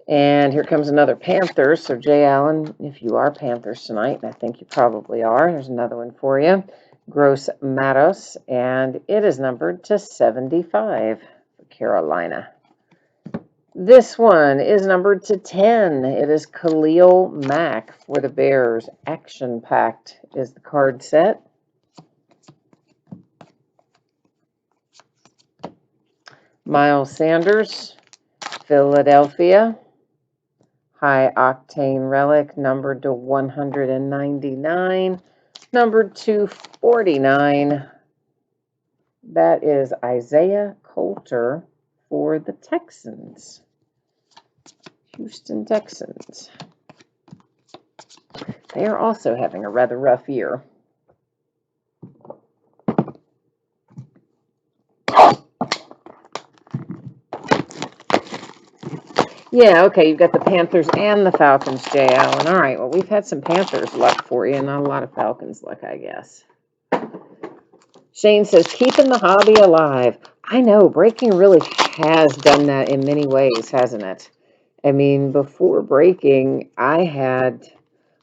And here comes another Panthers. So, Jay Allen, if you are Panthers tonight, and I think you probably are, there's another one for you. Gross Matos, and it is numbered to 75 for Carolina. This one is numbered to 10. It is Khalil Mack for the Bears. Action Packed is the card set. Miles Sanders, Philadelphia. High Octane Relic, numbered to 199. Numbered to 49. That is Isaiah Coulter for the Texans. Houston Texans. They are also having a rather rough year. Yeah, okay, you've got the Panthers and the Falcons, Jay Allen. All right, well, we've had some Panthers luck for you, not a lot of Falcons luck, I guess. Shane says, keeping the hobby alive. I know, breaking really has done that in many ways, hasn't it? I mean, before breaking, I had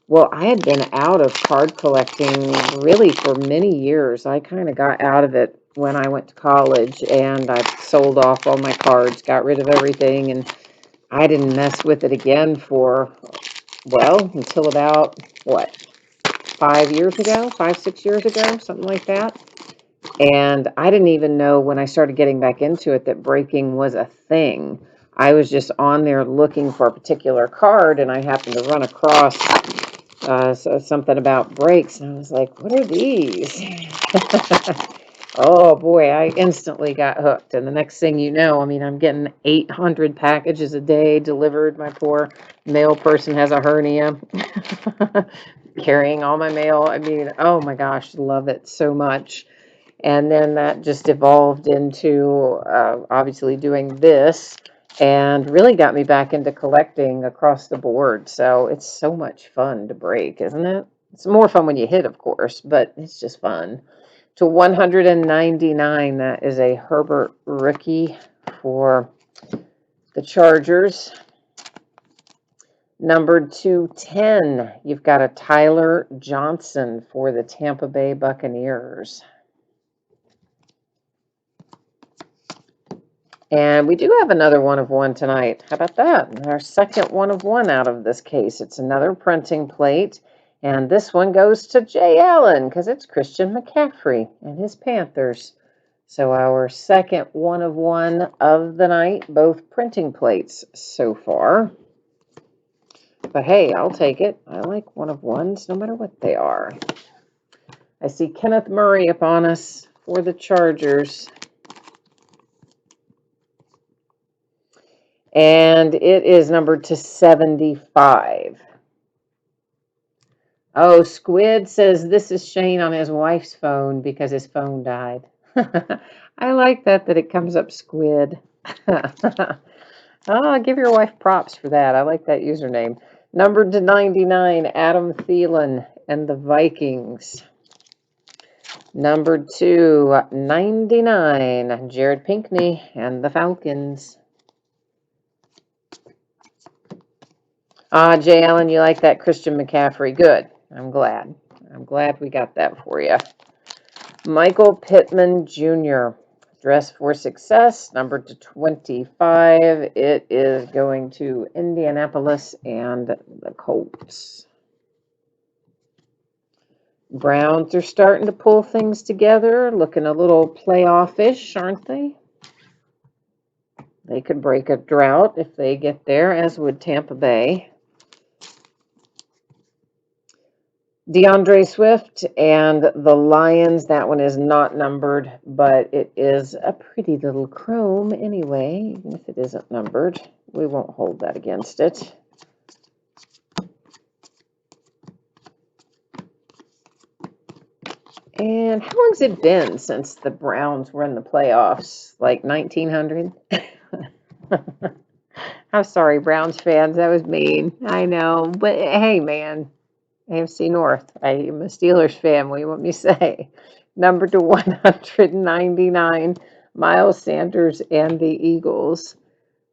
been out of card collecting really for many years. I kind of got out of it when I went to college, and I sold off all my cards, got rid of everything, and I didn't mess with it again for, until about, 5 years ago, 6 years ago, something like that. And I didn't even know when I started getting back into it that breaking was a thing. I was just on there looking for a particular card, and I happened to run across something about breaks, and I was like, what are these? Oh boy, I instantly got hooked. And the next thing you know, I mean, I'm getting 800 packages a day delivered. My poor mail person has a hernia. Carrying all my mail. I mean, oh my gosh, love it so much. And then that just evolved into obviously doing this, and really got me back into collecting across the board. So it's so much fun to break, isn't it? It's more fun when you hit, of course, but it's just fun. To 199, that is a Herbert rookie for the Chargers. Numbered to 10, you've got a Tyler Johnson for the Tampa Bay Buccaneers. And we do have another one of one tonight. How about that? Our second one of one out of this case. It's another printing plate. And this one goes to Jay Allen because it's Christian McCaffrey and his Panthers. So our second one of one of the night, both printing plates so far. But hey, I'll take it. I like one of ones no matter what they are. I see Kenneth Murray upon us for the Chargers. And it is numbered to 75. Oh, Squid says this is Shane on his wife's phone because his phone died. I like that it comes up Squid. Oh, give your wife props for that. I like that username. Numbered to 99, Adam Thielen and the Vikings. Numbered to 99, Jared Pinkney and the Falcons. Jay Allen, you like that Christian McCaffrey. Good. I'm glad. I'm glad we got that for you. Michael Pittman Jr., Dress for Success, numbered to 25. It is going to Indianapolis and the Colts. Browns are starting to pull things together, looking a little playoff-ish, aren't they? They could break a drought if they get there, as would Tampa Bay. DeAndre Swift and the Lions, that one is not numbered, but it is a pretty little chrome anyway, even if it isn't numbered. We won't hold that against it. And how long's it been since the Browns were in the playoffs? Like 1900? I'm sorry, Browns fans. That was mean. I know. But hey, man. AFC North. I am a Steelers fan. What do you want me to say? Number to 199, Miles Sanders and the Eagles.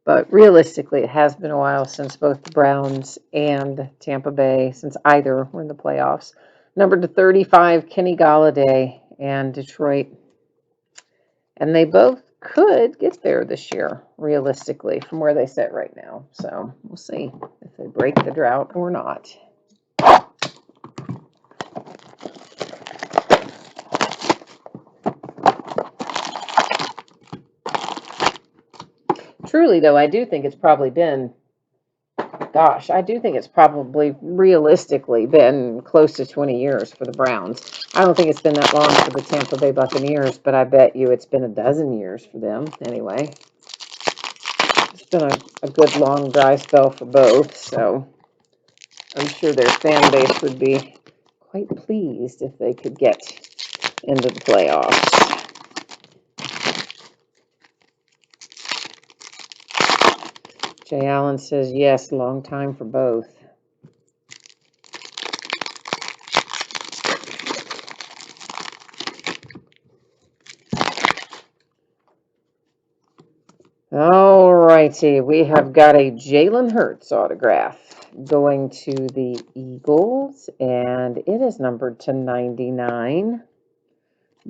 But realistically, it has been a while since both the Browns and Tampa Bay, since either were in the playoffs. Number to 35, Kenny Golladay and Detroit. And they both could get there this year, realistically, from where they sit right now. So we'll see if they break the drought or not. Truly, though, I do think it's probably been, gosh, I do think it's probably realistically been close to 20 years for the Browns. I don't think it's been that long for the Tampa Bay Buccaneers, but I bet you it's been a dozen years for them anyway. It's been a good long dry spell for both, so I'm sure their fan base would be quite pleased if they could get into the playoffs. Jay Allen says yes, long time for both. All righty, we have got a Jalen Hurts autograph going to the Eagles, and it is numbered to 99.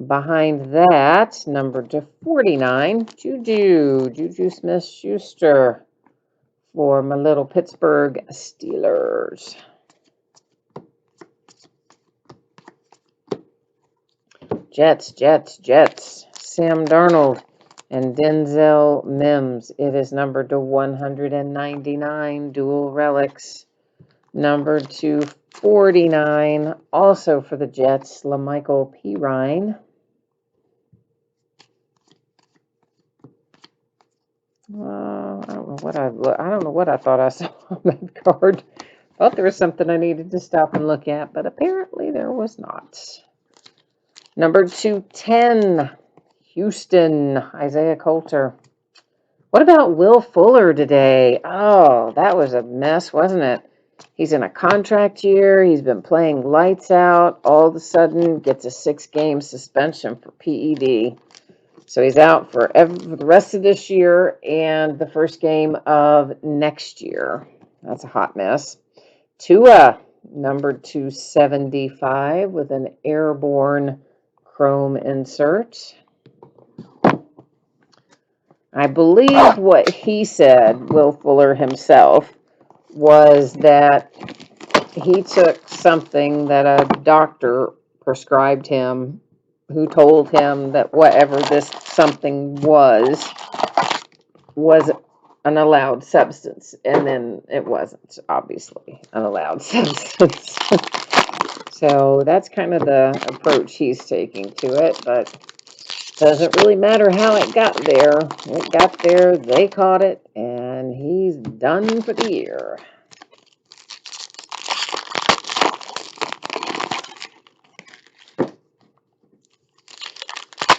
Behind that, numbered to 49, Juju Smith-Schuster for my little Pittsburgh Steelers. Jets. Sam Darnold and Denzel Mims. It is numbered to 199, dual relics. Numbered to 49, also for the Jets, LaMichael Pirine. I don't know what I thought I saw on that card. Thought there was something I needed to stop and look at, but apparently there was not. Number 210, Houston, Isaiah Coulter. What about Will Fuller today? Oh, that was a mess, wasn't it? He's in a contract year. He's been playing lights out. All of a sudden, gets a 6-game suspension for PED. So he's out for the rest of this year and the first game of next year. That's a hot mess. Tua, number 275 with an airborne chrome insert. I believe what he said, Will Fuller himself, was that he took something that a doctor prescribed him, who told him that whatever this something was an allowed substance, and then it wasn't, obviously, an allowed substance. So that's kind of the approach he's taking to it, but doesn't really matter how it got there. It got there, they caught it, and he's done for the year.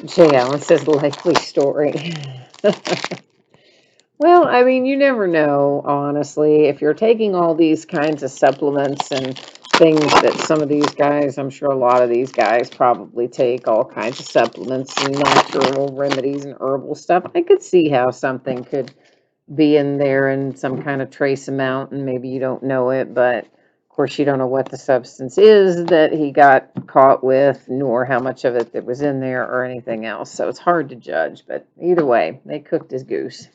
Jay Allen says likely story. Well, I mean, you never know, honestly. If you're taking all these kinds of supplements and things that some of these guys, I'm sure a lot of these guys probably take all kinds of supplements and natural remedies and herbal stuff. I could see how something could be in there in some kind of trace amount, and maybe you don't know it, but of course you don't know what the substance is that he got caught with, nor how much of it that was in there or anything else. So it's hard to judge, but either way, they cooked his goose.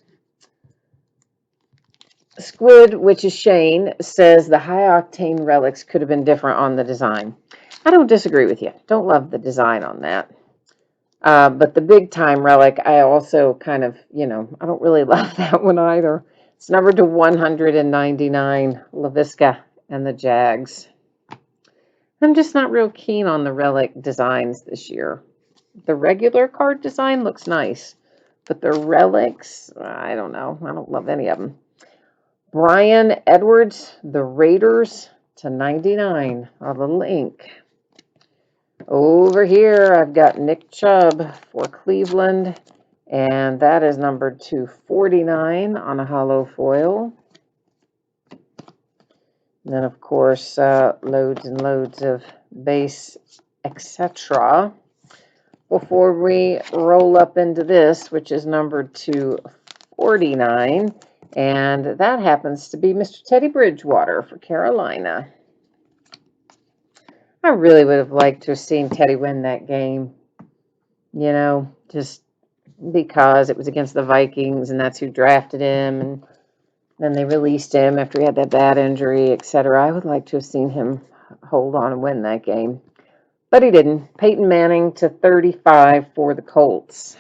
Squid, which is Shane, says the high-octane relics could have been different on the design. I don't disagree with you. Don't love the design on that. But the big-time relic, I also kind of, I don't really love that one either. It's numbered to 199, LaVisca and the Jags. I'm just not real keen on the relic designs this year. The regular card design looks nice, but the relics, I don't know. I don't love any of them. Brian Edwards, the Raiders, to 99, a little ink. Over here, I've got Nick Chubb for Cleveland, and that is numbered to 49 on a hollow foil. And then, of course, loads and loads of base, etc. Before we roll up into this, which is numbered to 49, and that happens to be Mr. Teddy Bridgewater for Carolina. I really would have liked to have seen Teddy win that game. Just because it was against the Vikings, and that's who drafted him, and then they released him after he had that bad injury, etc. I would like to have seen him hold on and win that game, but he didn't. Peyton Manning to 35 for the Colts.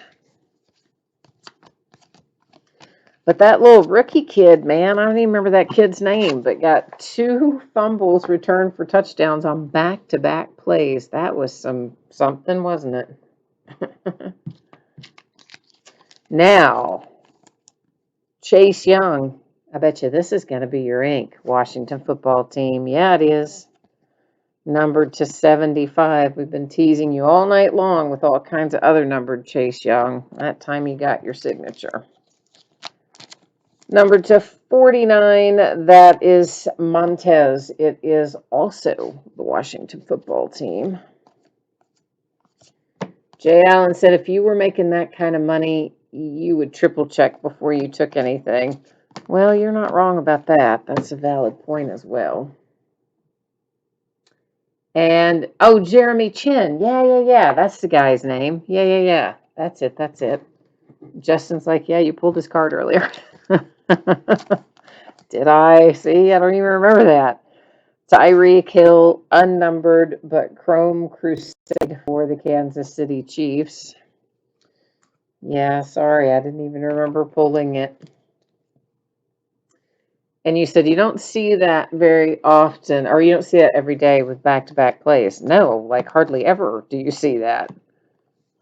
But that little rookie kid, man, I don't even remember that kid's name, but got 2 fumbles returned for touchdowns on back-to-back plays. That was something, wasn't it? Now, Chase Young. I bet you this is going to be your ink. Washington football team. Yeah, it is. Numbered to 75. We've been teasing you all night long with all kinds of other numbered Chase Young. That time you got your signature. Numbered to 49, that is Montez. It is also the Washington football team. Jay Allen said if you were making that kind of money, you would triple check before you took anything. Well, you're not wrong about that. That's a valid point as well. And, oh, Jeremy Chin. Yeah. That's the guy's name. Yeah. That's it. Justin's like, yeah, you pulled his card earlier. Did I? See, I don't even remember that. Tyreek Hill, unnumbered, but Chrome Crusade for the Kansas City Chiefs. Yeah, sorry, I didn't even remember pulling it. And you said you don't see that very often, or you don't see that every day with back-to-back plays. No, like hardly ever do you see that.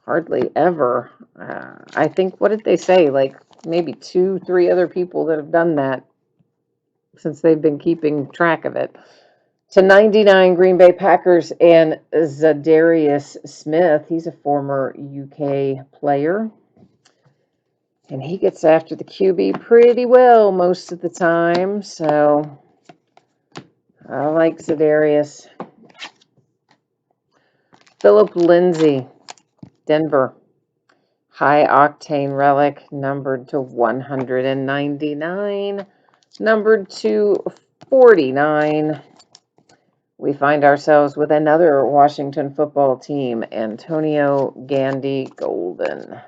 Hardly ever. I think, what did they say? Like maybe 2, 3 other people that have done that since they've been keeping track of it. To 99, Green Bay Packers and Zadarius Smith. He's a former UK player. And he gets after the QB pretty well most of the time. So I like Zadarius. Philip Lindsay, Denver. High octane relic, numbered to 199. Numbered to 49. We find ourselves with another Washington football team, Antonio Gandy Golden.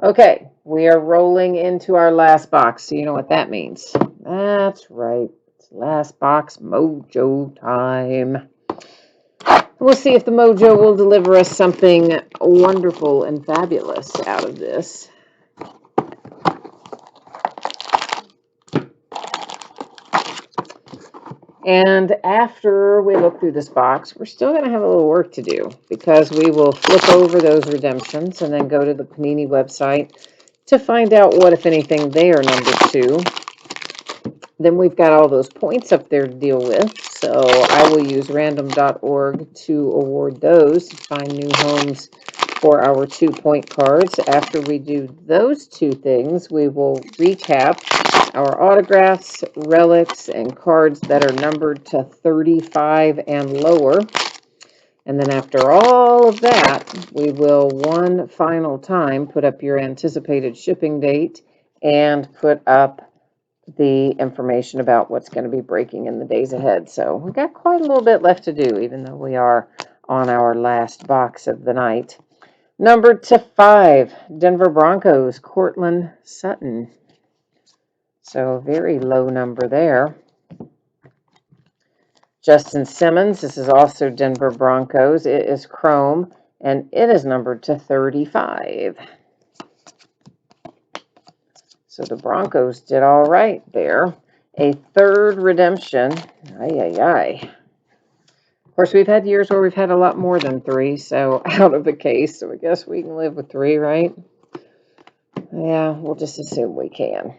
Okay, we are rolling into our last box, so you know what that means. That's right, it's last box mojo time. We'll see if the mojo will deliver us something wonderful and fabulous out of this. And after we look through this box, we're still going to have a little work to do because we will flip over those redemptions and then go to the Panini website to find out what, if anything, they are numbered to. Then we've got all those points up there to deal with, so I will use random.org to award those, to find new homes for our 2-point cards. After we do those 2 things, we will recap our autographs, relics, and cards that are numbered to 35 and lower. And then after all of that, we will one final time put up your anticipated shipping date and put up the information about what's going to be breaking in the days ahead. So we've got quite a little bit left to do, even though we are on our last box of the night. Numbered to 5, Denver Broncos, Cortland Sutton. So a very low number there. Justin Simmons, this is also Denver Broncos. It is chrome, and it is numbered to 35. So the Broncos did all right there. A 3rd redemption. Of course, we've had years where we've had a lot more than 3, so out of the case. So I guess we can live with 3, right? Yeah, we'll just assume we can.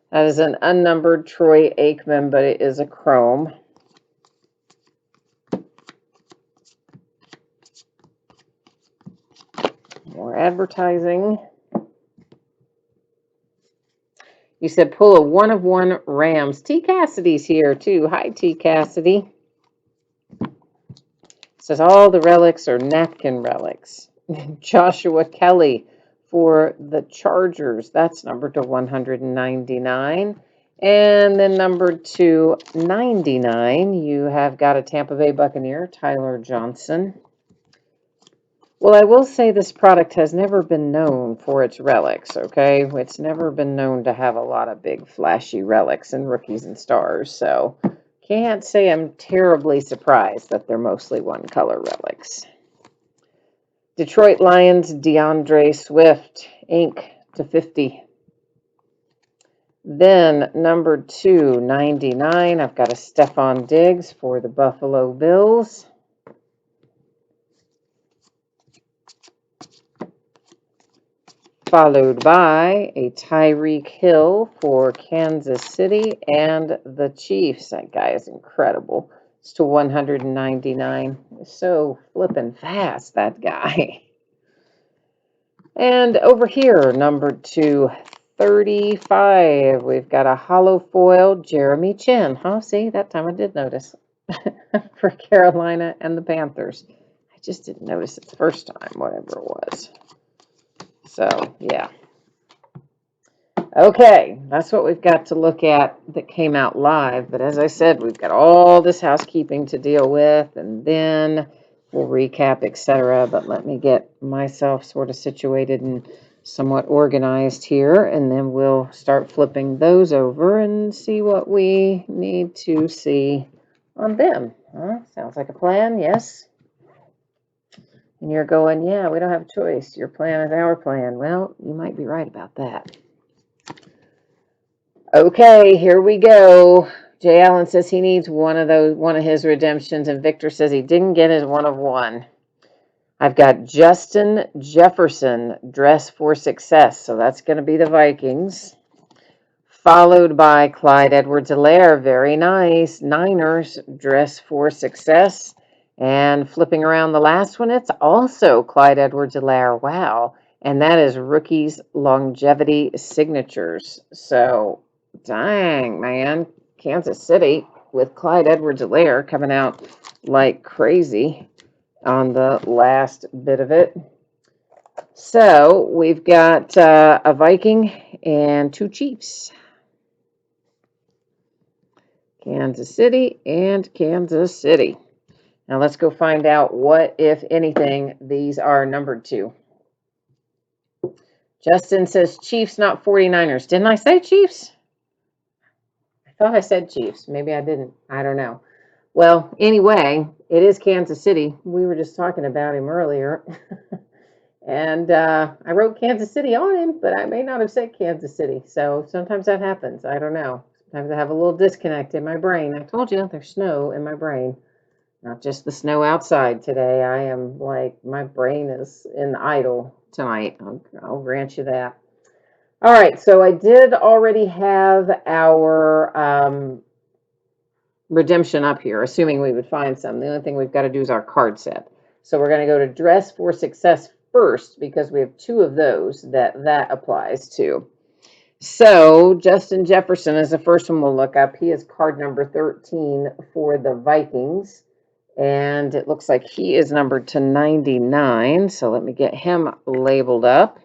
That is an unnumbered Troy Aikman, but it is a chrome. More advertising. You said pull a 1 of 1 Rams. T. Cassidy's here too. Hi, T. Cassidy. Says all the relics are napkin relics. Joshua Kelly for the Chargers. That's numbered to 199. And then numbered to 99, you have got a Tampa Bay Buccaneer, Tyler Johnson. Well, I will say this product has never been known for its relics, okay? It's never been known to have a lot of big, flashy relics in Rookies and Stars, so can't say I'm terribly surprised that they're mostly one-color relics. Detroit Lions, DeAndre Swift, ink /50. Then number 299, I've got a Stephon Diggs for the Buffalo Bills. Followed by a Tyreek Hill for Kansas City and the Chiefs. That guy is incredible. It's /199. So flippin' fast, that guy. And over here, number 235, we've got a hollow foil Jeremy Chin. Huh? See, that time I did notice. For Carolina and the Panthers. I just didn't notice it the first time, whatever it was. So, yeah. Okay, that's what we've got to look at that came out live. But as I said, we've got all this housekeeping to deal with, and then we'll recap, etc. But let me get myself sort of situated and somewhat organized here, and then we'll start flipping those over and see what we need to see on them. Sounds like a plan, yes? And you're going, yeah, we don't have a choice. Your plan is our plan. Well, you might be right about that. Okay, here we go. Jay Allen says he needs one of his redemptions, and Victor says he didn't get his 1 of 1. I've got Justin Jefferson, dress for success. So that's going to be the Vikings. Followed by Clyde Edwards-Helaire, very nice. Niners, dress for success. And flipping around the last one, it's also Clyde Edwards-Helaire. Wow. And that is Rookies Longevity Signatures. So, dang, man. Kansas City with Clyde Edwards-Helaire coming out like crazy on the last bit of it. So, we've got a Viking and 2 Chiefs. Kansas City and Kansas City. Now let's go find out what, if anything, these are numbered to. Justin says Chiefs, not 49ers. Didn't I say Chiefs? I thought I said Chiefs. Maybe I didn't. I don't know. Well, anyway, it is Kansas City. We were just talking about him earlier. And I wrote Kansas City on him, but I may not have said Kansas City. So sometimes that happens. I don't know. Sometimes I have a little disconnect in my brain. I told you there's snow in my brain. Not just the snow outside today. I am like, my brain is in idle tonight. I'll grant you that. All right, so I did already have our redemption up here, assuming we would find some. The only thing we've got to do is our card set. So we're going to go to dress for success first because we have 2 of those that applies to. So Justin Jefferson is the first one we'll look up. He is card number 13 for the Vikings. And it looks like he is numbered to 99. So let me get him labeled up.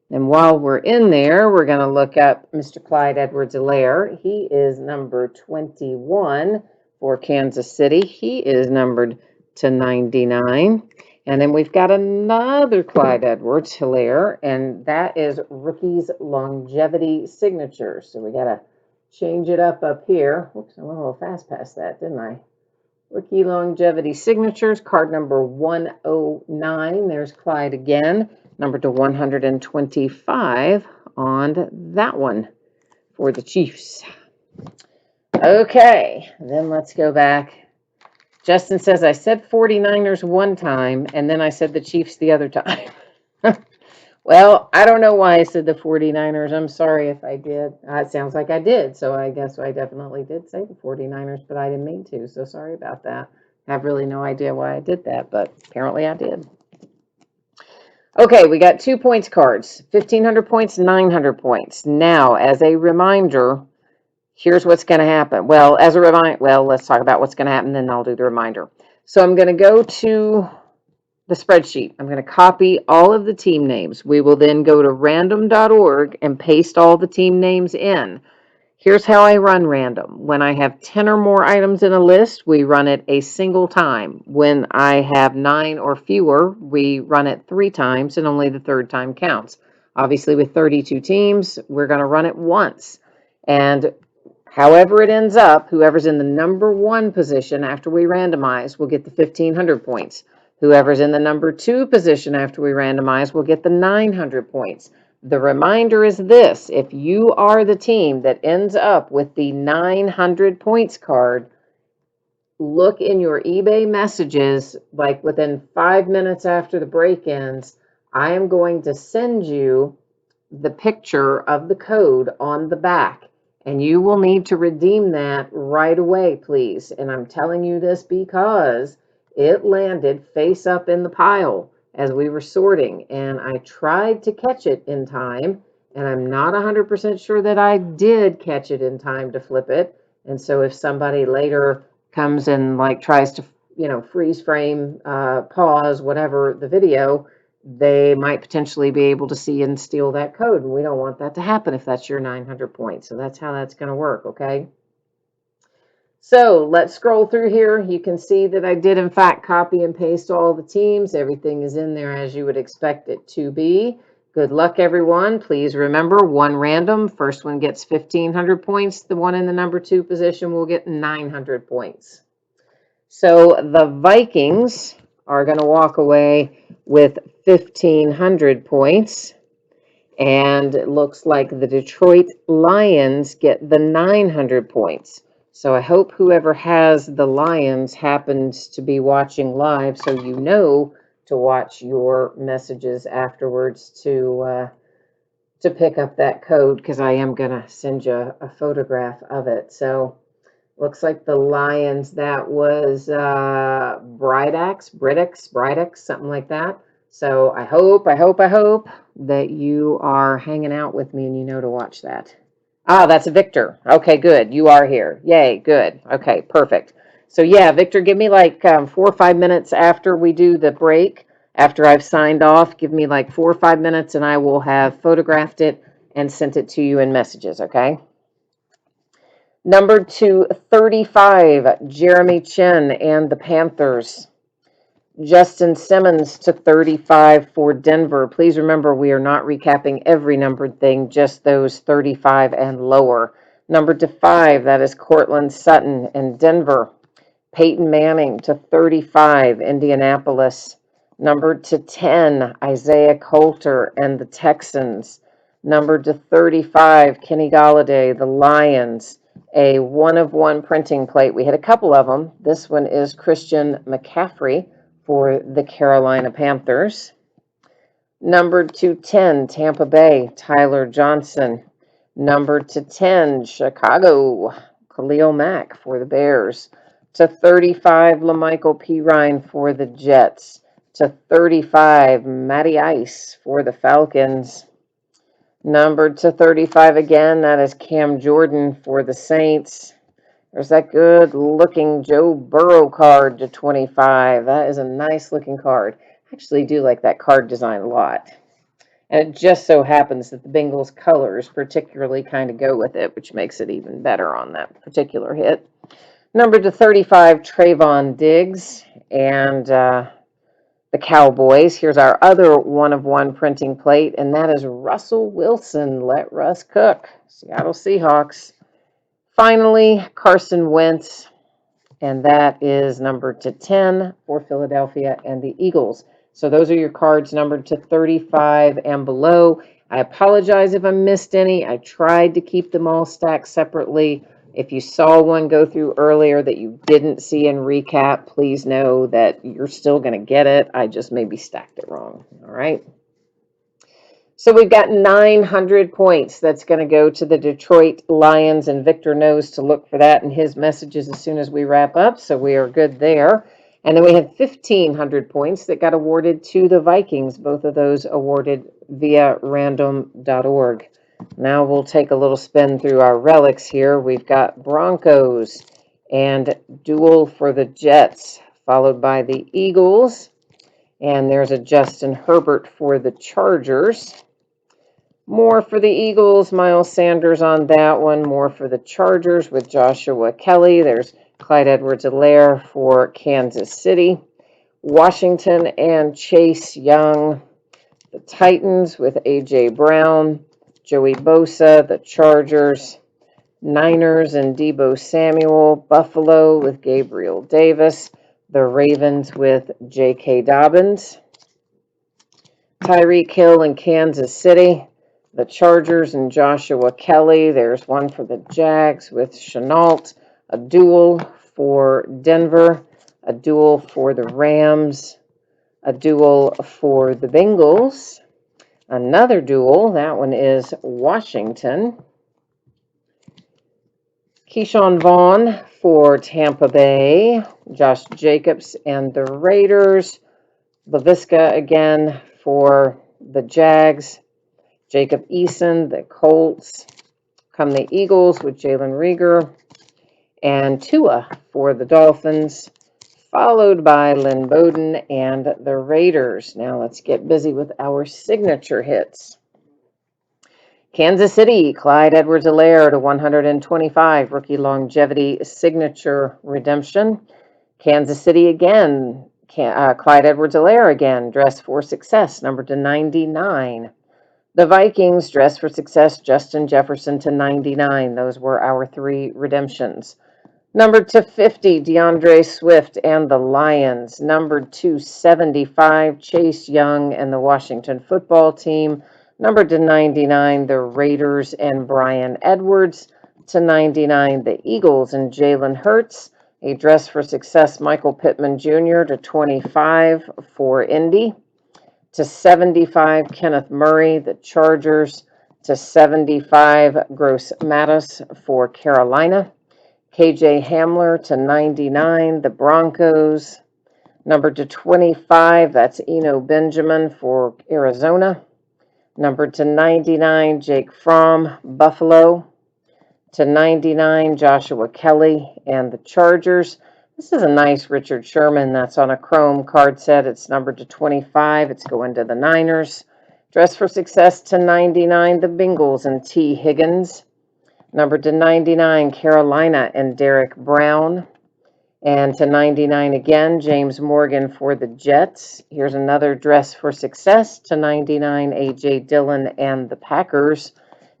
And while we're in there, we're going to look up Mr. Clyde Edwards-Helaire. He is number 21 for Kansas City. He is numbered to 99. And then we've got another Clyde Edwards-Helaire, and that is Rookies Longevity Signature. So we got to change it up here. Oops, I went a little fast past that, didn't I? Rookie Longevity Signatures, card number 109. There's Clyde again, number to 125 on that one for the Chiefs. Okay, then let's go back. Justin says, I said 49ers one time, and then I said the Chiefs the other time. Well, I don't know why I said the 49ers. I'm sorry if I did. It sounds like I did, so I guess I definitely did say the 49ers, but I didn't mean to, so sorry about that. I have really no idea why I did that, but apparently I did. Okay, we got 2 points cards, 1,500 points, 900 points. Now, as a reminder, here's what's going to happen. Well, let's talk about what's going to happen, then I'll do the reminder. So I'm going to go to the spreadsheet. I'm going to copy all of the team names. We will then go to random.org and paste all the team names in. Here's how I run random. When I have 10 or more items in a list, we run it a single time. When I have 9 or fewer, we run it 3 times, and only the third time counts. Obviously, with 32 teams, we're going to run it once. And however it ends up, whoever's in the number 1 position after we randomize will get the 1,500 points. Whoever's in the number 2 position after we randomize will get the 900 points. The reminder is this: if you are the team that ends up with the 900 points card, look in your eBay messages, like within 5 minutes after the break ends. I am going to send you the picture of the code on the back, and you will need to redeem that right away, please. And I'm telling you this because it landed face up in the pile as we were sorting, and I tried to catch it in time, and I'm not 100% sure that I did catch it in time to flip it. And so if somebody later comes and like tries to, freeze frame, pause, whatever the video, they might potentially be able to see and steal that code. And we don't want that to happen if that's your 900 points. So that's how that's going to work, okay? So let's scroll through here. You can see that I did, in fact, copy and paste all the teams. Everything is in there as you would expect it to be. Good luck, everyone. Please remember, one random. First one gets 1,500 points. The one in the number 2 position will get 900 points. So the Vikings are going to walk away with 1,500 points. And it looks like the Detroit Lions get the 900 points. So I hope whoever has the Lions happens to be watching live, so you know to watch your messages afterwards to pick up that code, because I am going to send you a photograph of it. So looks like the Lions, that was Bridex, something like that. So I hope that you are hanging out with me and you know to watch that. Ah, that's Victor. Okay, good. You are here. Yay, good. Okay, perfect. So yeah, Victor, give me like 4 or 5 minutes after we do the break, after I've signed off, give me like 4 or 5 minutes and I will have photographed it and sent it to you in messages, okay? Number 235, Jeremy Chin and the Panthers. Justin Simmons to 35 for Denver. Please remember, we are not recapping every numbered thing, just those 35 and lower. Number 5, that is Cortland Sutton and Denver. Peyton Manning to 35, Indianapolis. Number 10, Isaiah Coulter and the Texans. Number 35, Kenny Golladay, the Lions. A 1-of-1 printing plate. We had a couple of them. This one is Christian McCaffrey for the Carolina Panthers. Number 210, Tampa Bay, Tyler Johnson. Number 10, Chicago, Khalil Mack for the Bears. To 35, LaMichael Pirine for the Jets. To 35, Matty Ice for the Falcons. Number to 35 again, that is Cam Jordan for the Saints. There's that good-looking Joe Burrow card to 25. That is a nice-looking card. I actually do like that card design a lot. And it just so happens that the Bengals colors particularly kind of go with it, which makes it even better on that particular hit. Number to 35, Trayvon Diggs and the Cowboys. Here's our other 1-of-1 printing plate, and that is Russell Wilson. Let Russ cook. Seattle Seahawks. Finally, Carson Wentz, and that is number to 10 for Philadelphia and the Eagles. So those are your cards numbered to 35 and below. I apologize if I missed any. I tried to keep them all stacked separately. If you saw one go through earlier that you didn't see in recap, please know that you're still going to get it. I just maybe stacked it wrong. All right. So we've got 900 points. That's going to go to the Detroit Lions, and Victor knows to look for that in his messages as soon as we wrap up. So we are good there. And then we had 1,500 points that got awarded to the Vikings. Both of those awarded via random.org. Now we'll take a little spin through our relics here. We've got Broncos and duel for the Jets, followed by the Eagles. And there's a Justin Herbert for the Chargers. More for the Eagles, Miles Sanders on that one. More for the Chargers with Joshua Kelly. There's Clyde Edwards-Helaire for Kansas City. Washington and Chase Young. The Titans with A.J. Brown. Joey Bosa, the Chargers. Niners and Deebo Samuel. Buffalo with Gabriel Davis. The Ravens with J.K. Dobbins. Tyreek Hill in Kansas City. The Chargers and Joshua Kelly. There's one for the Jags with Shenault. A duel for Denver. A duel for the Rams. A duel for the Bengals. Another duel. That one is Washington. Keyshawn Vaughn for Tampa Bay. Josh Jacobs and the Raiders. LaVisca again for the Jags. Jacob Eason, the Colts. Come the Eagles with Jalen Reagor. And Tua for the Dolphins, followed by Lynn Bowden and the Raiders. Now let's get busy with our signature hits. Kansas City, Clyde Edwards-Helaire to 125, rookie longevity signature redemption. Kansas City again, Clyde Edwards-Helaire again, dress for success, number to 99. The Vikings, dress for success, Justin Jefferson to 99. Those were our 3 redemptions. Number to 50, DeAndre Swift and the Lions. Number 275, Chase Young and the Washington football team. Number to 99, the Raiders and Brian Edwards. To 99, the Eagles and Jalen Hurts. A dress for success, Michael Pittman Jr. to 25 for Indy. To 75, Kenneth Murray, the Chargers. To 75, Gross Matos for Carolina. KJ Hamler to 99, the Broncos. Number to 25, that's Eno Benjamin for Arizona. Number to 99, Jake Fromm, Buffalo. To 99, Joshua Kelly and the Chargers. This is a nice Richard Sherman that's on a chrome card set. It's numbered to 25. It's going to the Niners. Dress for success to 99, the Bengals and T. Higgins. Number to 99, Carolina and Derek Brown. And to 99 again, James Morgan for the Jets. Here's another dress for success to 99, A.J. Dillon and the Packers.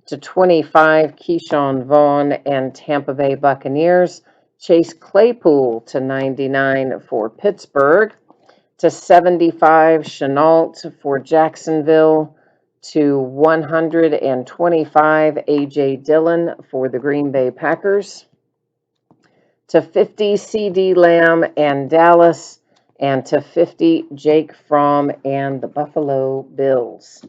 To 25, Keyshawn Vaughn and Tampa Bay Buccaneers. Chase Claypool to 99 for Pittsburgh. To 75, Shenault for Jacksonville. To 125, A.J. Dillon for the Green Bay Packers. To 50, C.D. Lamb and Dallas. And to 50, Jake Fromm and the Buffalo Bills.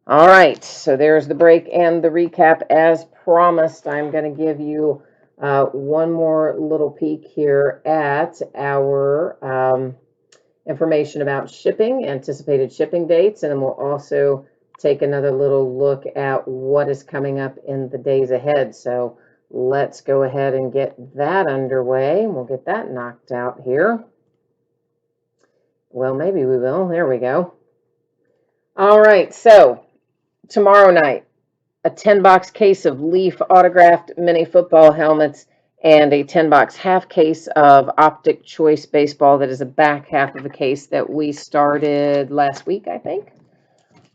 All right, so there's the break and the recap. As promised, I'm going to give you one more little peek here at our information about shipping, anticipated shipping dates, and then we'll also take another little look at what is coming up in the days ahead. So let's go ahead and get that underway. We'll get that knocked out here. Well, maybe we will. There we go. All right, so tomorrow night, a 10-box case of Leaf autographed mini football helmets and a 10-box half case of Optic Choice baseball. That is a back half of a case that we started last week, I think.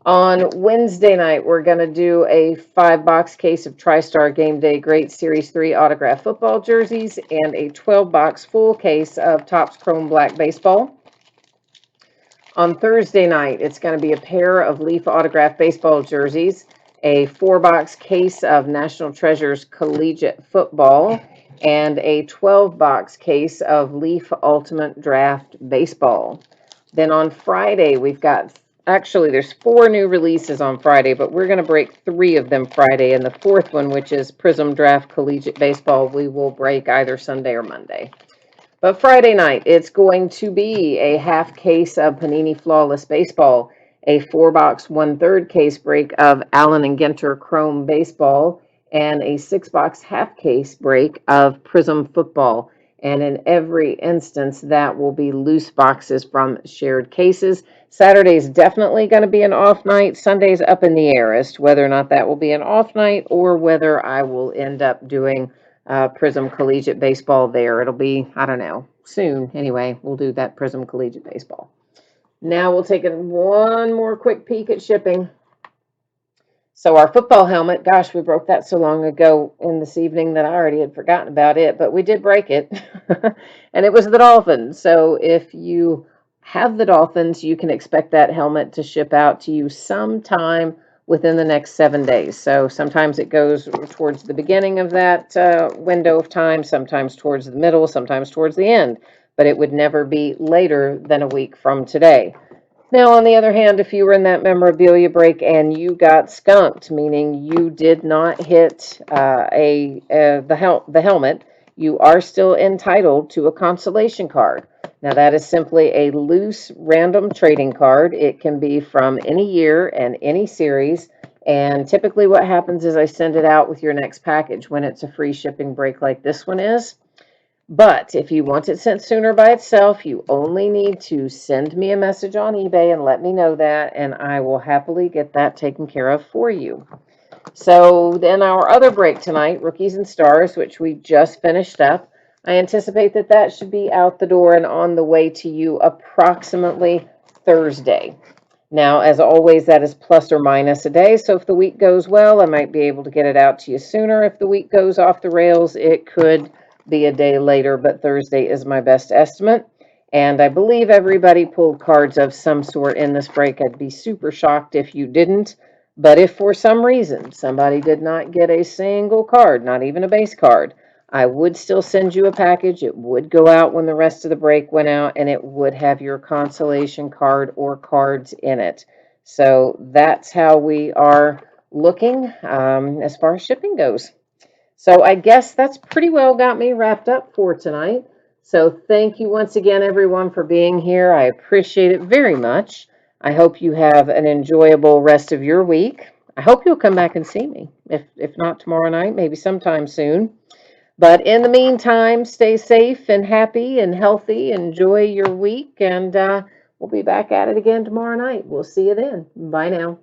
On Wednesday night, we're going to do a 5-box case of Tristar Game Day Great Series 3 autographed football jerseys and a 12-box full case of Topps Chrome Black baseball. On Thursday night, it's going to be a pair of Leaf autographed baseball jerseys, a 4-box case of National Treasures Collegiate Football, and a 12-box case of Leaf Ultimate Draft Baseball. Then on Friday, we've got, actually there's 4 new releases on Friday, but we're going to break 3 of them Friday, and the 4th one, which is Prism Draft Collegiate Baseball, we will break either Sunday or Monday. But Friday night, it's going to be a half case of Panini Flawless Baseball, a 4-box 1/3 case break of Allen and Ginter Chrome Baseball, and a 6-box half case break of Prism Football. And in every instance, that will be loose boxes from shared cases. Saturday is definitely going to be an off night. Sunday's up in the air as to whether or not that will be an off night or whether I will end up doing Prism Collegiate Baseball there. It'll be, I don't know, soon. Anyway, we'll do that Prism Collegiate Baseball. Now we'll take one more quick peek at shipping. So our football helmet, gosh, we broke that so long ago in this evening that I already had forgotten about it, but we did break it. And it was the Dolphins. So if you have the Dolphins, you can expect that helmet to ship out to you sometime within the next 7 days. So sometimes it goes towards the beginning of that window of time, sometimes towards the middle, sometimes towards the end, but it would never be later than a week from today. Now, on the other hand, if you were in that memorabilia break and you got skunked, meaning you did not hit the helmet, you are still entitled to a consolation card. Now, that is simply a loose random trading card. It can be from any year and any series. And typically what happens is I send it out with your next package when it's a free shipping break like this one is. But if you want it sent sooner by itself, you only need to send me a message on eBay and let me know that, and I will happily get that taken care of for you. So then our other break tonight, Rookies and Stars, which we just finished up, I anticipate that that should be out the door and on the way to you approximately Thursday. Now, as always, that is plus or minus a day. So if the week goes well, I might be able to get it out to you sooner. If the week goes off the rails, it could be a day later, but Thursday is my best estimate. And I believe everybody pulled cards of some sort in this break. I'd be super shocked if you didn't. But if for some reason somebody did not get a single card, not even a base card, I would still send you a package. It would go out when the rest of the break went out, and it would have your consolation card or cards in it. So that's how we are looking as far as shipping goes. So I guess that's pretty well got me wrapped up for tonight. So thank you once again, everyone, for being here. I appreciate it very much. I hope you have an enjoyable rest of your week. I hope you'll come back and see me. If not tomorrow night, maybe sometime soon. But in the meantime, stay safe and happy and healthy. Enjoy your week, and we'll be back at it again tomorrow night. We'll see you then. Bye now.